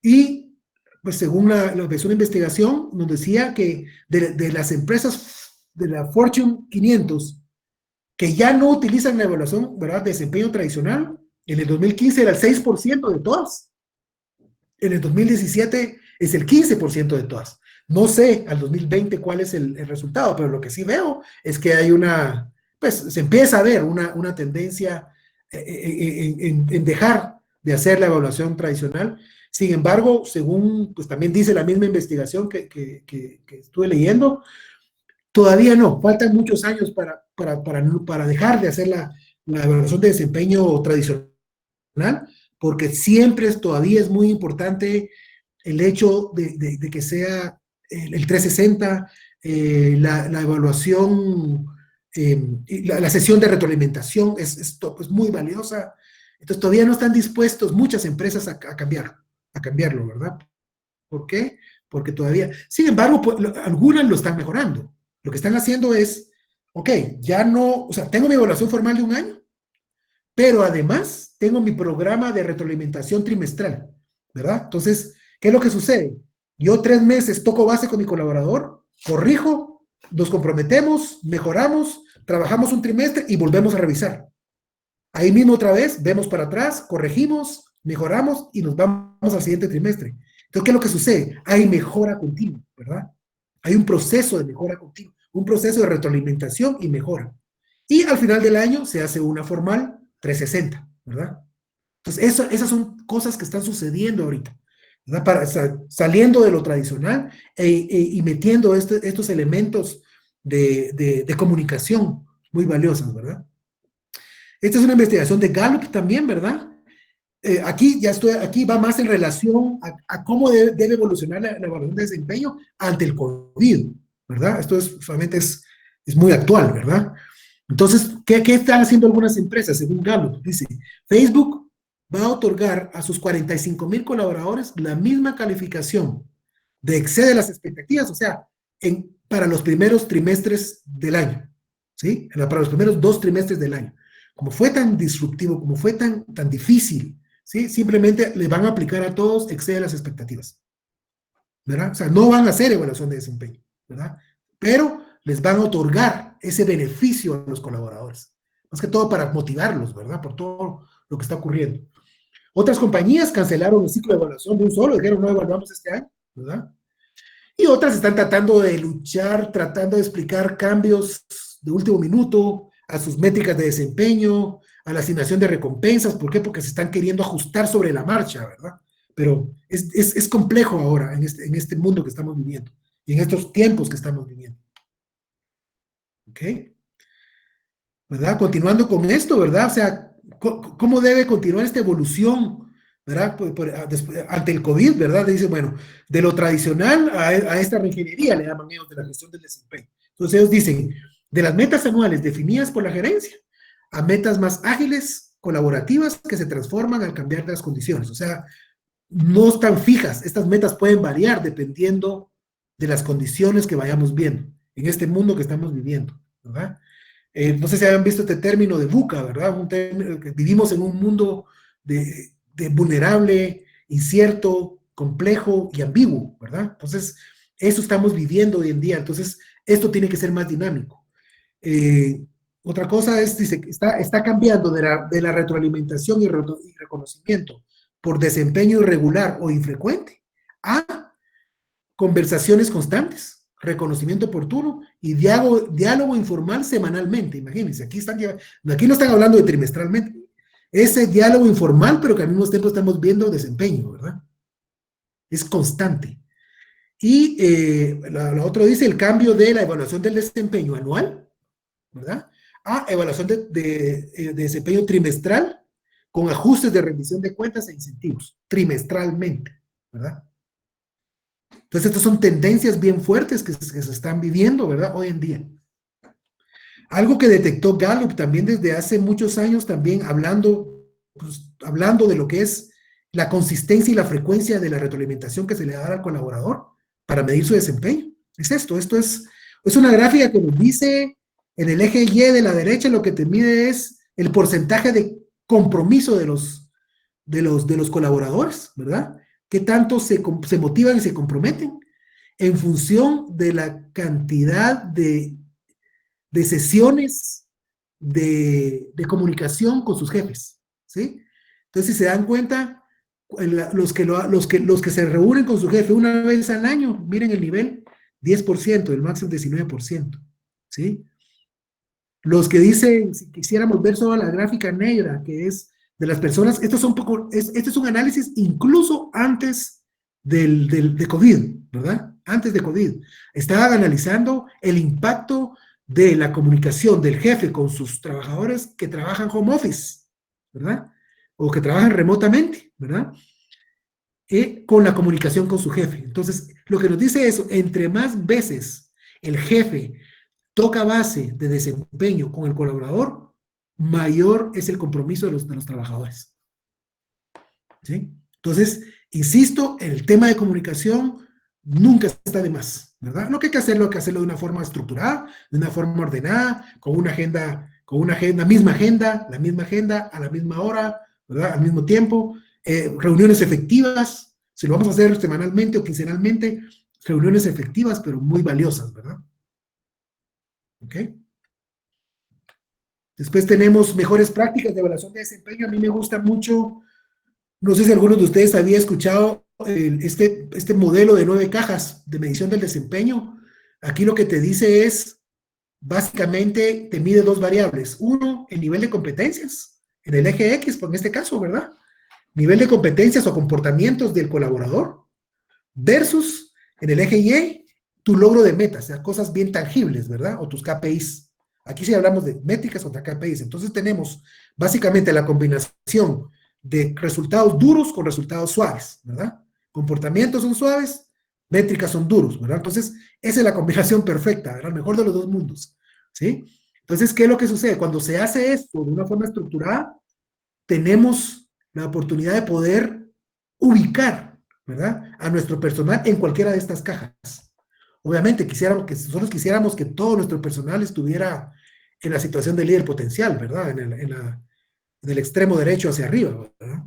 Y pues según una investigación nos decía que de las empresas de la Fortune 500 que ya no utilizan la evaluación, ¿verdad?, de desempeño tradicional, en el 2015 era el 6% de todas. En el 2017 es el 15% de todas. No sé al 2020 cuál es el resultado, pero lo que sí veo es que hay pues se empieza a ver una tendencia en dejar de hacer la evaluación tradicional. Sin embargo, según pues también dice la misma investigación que estuve leyendo, todavía no, faltan muchos años para dejar de hacer la evaluación de desempeño tradicional, porque siempre todavía es muy importante el hecho de que sea el 360, la evaluación, la sesión de retroalimentación es muy valiosa. Entonces todavía no están dispuestos muchas empresas a cambiarlo, ¿verdad? ¿Por qué? Porque todavía, sin embargo, pues, algunas lo están mejorando. Lo que están haciendo es, ok, ya no, o sea, tengo mi evaluación formal de un año, pero además tengo mi programa de retroalimentación trimestral, ¿verdad? Entonces, ¿qué es lo que sucede? Yo 3 meses toco base con mi colaborador, corrijo, nos comprometemos, mejoramos, trabajamos un trimestre y volvemos a revisar. Ahí mismo otra vez, vemos para atrás, corregimos, mejoramos y nos vamos al siguiente trimestre. Entonces, ¿qué es lo que sucede? Hay mejora continua, ¿verdad? Hay un proceso de mejora continua, un proceso de retroalimentación y mejora. Y al final del año se hace una formal 360, ¿verdad? Entonces, esas son cosas que están sucediendo ahorita, ¿verdad? Saliendo de lo tradicional y metiendo estos elementos de comunicación muy valiosos, ¿verdad? Esta es una investigación de Gallup también, ¿verdad? Aquí va más en relación a cómo debe evolucionar la evaluación de desempeño ante el COVID, ¿verdad? Esto solamente es muy actual, ¿verdad? Entonces, ¿qué están haciendo algunas empresas? Según Gallup, dice, Facebook va a otorgar a sus 45,000 colaboradores la misma calificación de excede las expectativas, o sea, para los primeros trimestres del año, ¿sí? Para los primeros 2 trimestres del año. Como fue tan disruptivo, como fue tan difícil, ¿sí? Simplemente le van a aplicar a todos excede las expectativas, ¿verdad? O sea, no van a hacer evaluación de desempeño, ¿verdad? Pero les van a otorgar ese beneficio a los colaboradores. Más que todo para motivarlos, ¿verdad? Por todo lo que está ocurriendo. Otras compañías cancelaron el ciclo de evaluación de un solo, dijeron no evaluamos este año, ¿verdad? Y otras están tratando de luchar, tratando de explicar cambios de último minuto a sus métricas de desempeño, a la asignación de recompensas. ¿Por qué? Porque se están queriendo ajustar sobre la marcha, ¿verdad? Pero es complejo ahora en este mundo que estamos viviendo y en estos tiempos que estamos viviendo. ¿Ok? ¿Verdad? Continuando con esto, ¿verdad? O sea, ¿cómo debe continuar esta evolución, ¿verdad? Ante el COVID, ¿verdad? Dice, bueno, de lo tradicional a esta reingeniería, le llaman ellos, de la gestión del desempeño. Entonces ellos dicen, de las metas anuales definidas por la gerencia, a metas más ágiles, colaborativas, que se transforman al cambiar las condiciones. O sea, no están fijas, estas metas pueden variar dependiendo de las condiciones que vayamos viendo en este mundo que estamos viviendo, ¿verdad? No sé si hayan visto este término de VUCA, ¿verdad? Un término que vivimos en un mundo de vulnerable, incierto, complejo y ambiguo, ¿verdad? Entonces, eso estamos viviendo hoy en día. Entonces, esto tiene que ser más dinámico. Otra cosa es, dice, está cambiando de la retroalimentación y reconocimiento por desempeño irregular o infrecuente a conversaciones constantes, reconocimiento oportuno y diálogo informal semanalmente. Imagínense, aquí no están hablando de trimestralmente. Ese diálogo informal, pero que al mismo tiempo estamos viendo desempeño, ¿verdad? Es constante. Y lo otro dice el cambio de la evaluación del desempeño anual, ¿verdad? A evaluación de desempeño trimestral con ajustes de rendición de cuentas e incentivos, trimestralmente, ¿verdad? Entonces, estas son tendencias bien fuertes que se están viviendo, ¿verdad? Hoy en día. Algo que detectó Gallup también desde hace muchos años, también hablando de lo que es la consistencia y la frecuencia de la retroalimentación que se le da al colaborador para medir su desempeño. Es esto es una gráfica que nos dice en el eje Y de la derecha lo que te mide es el porcentaje de compromiso de los colaboradores, ¿verdad? ¿Qué tanto se motivan y se comprometen en función de la cantidad de sesiones de comunicación con sus jefes, ¿sí? Entonces, si se dan cuenta, los que se reúnen con su jefe una vez al año, miren el nivel, 10%, el máximo 19%, ¿sí? Los que dicen, si quisiéramos ver solo la gráfica negra, que es de las personas, este es un análisis incluso antes de COVID, ¿verdad? Antes de COVID. Estaban analizando el impacto de la comunicación del jefe con sus trabajadores que trabajan home office, ¿verdad? O que trabajan remotamente, ¿verdad? Con la comunicación con su jefe. Entonces, lo que nos dice eso, entre más veces el jefe toca base de desempeño con el colaborador, mayor es el compromiso de los trabajadores. ¿Sí? Entonces, insisto, el tema de comunicación nunca está de más, ¿verdad? Lo que hay que hacerlo de una forma estructurada, de una forma ordenada, con una agenda, la misma agenda, a la misma hora, ¿verdad? Al mismo tiempo, reuniones efectivas, si lo vamos a hacer semanalmente o quincenalmente, reuniones efectivas, pero muy valiosas, ¿verdad? ¿Ok? Después tenemos mejores prácticas de evaluación de desempeño. A mí me gusta mucho, no sé si algunos de ustedes había escuchado este modelo de 9 cajas de medición del desempeño. Aquí lo que te dice es, básicamente te mide 2 variables. Uno, el nivel de competencias, en el eje X, en este caso, ¿verdad? Nivel de competencias o comportamientos del colaborador, versus, en el eje Y, tu logro de metas, o sea, cosas bien tangibles, ¿verdad? O tus KPIs. Aquí sí hablamos de métricas contra KPIs. Entonces tenemos básicamente la combinación de resultados duros con resultados suaves, ¿verdad? Comportamientos son suaves, métricas son duros, ¿verdad? Entonces, esa es la combinación perfecta, ¿verdad? El mejor de los dos mundos, ¿sí? Entonces, ¿qué es lo que sucede? Cuando se hace esto de una forma estructurada, tenemos la oportunidad de poder ubicar, ¿verdad?, a nuestro personal en cualquiera de estas cajas. Obviamente, nosotros quisiéramos que todo nuestro personal estuviera en la situación de líder potencial, ¿verdad?, en el extremo derecho hacia arriba, ¿verdad?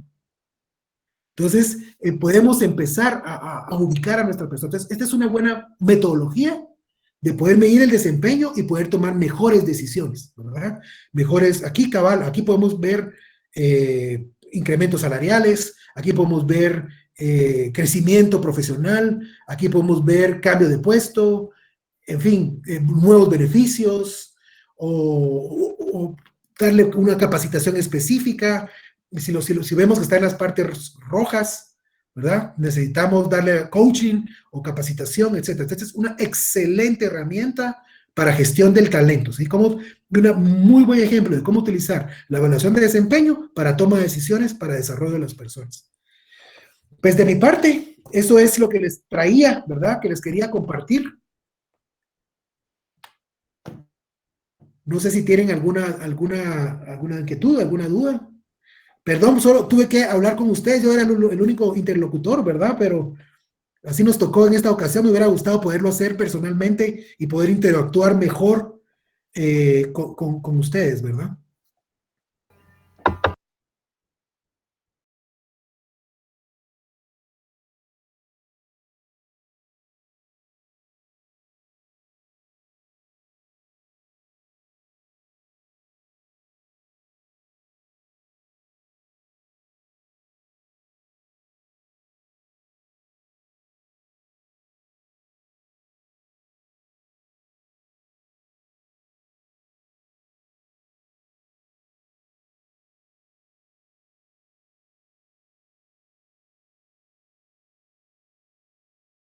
Entonces, podemos empezar a ubicar a nuestra persona. Entonces, esta es una buena metodología de poder medir el desempeño y poder tomar mejores decisiones, ¿verdad? Aquí podemos ver incrementos salariales, aquí podemos ver crecimiento profesional, aquí podemos ver cambio de puesto, en fin, nuevos beneficios, o darle una capacitación específica. Si vemos que está en las partes rojas, ¿verdad?, necesitamos darle coaching o capacitación, etc. Entonces, es una excelente herramienta para gestión del talento, ¿sí? Un muy buen ejemplo de cómo utilizar la evaluación de desempeño para toma de decisiones para desarrollo de las personas. Pues de mi parte, eso es lo que les traía, ¿verdad?, que les quería compartir. No sé si tienen alguna inquietud, alguna duda. Perdón, solo tuve que hablar con ustedes, yo era el único interlocutor, ¿verdad? Pero así nos tocó en esta ocasión. Me hubiera gustado poderlo hacer personalmente y poder interactuar mejor con ustedes, ¿verdad?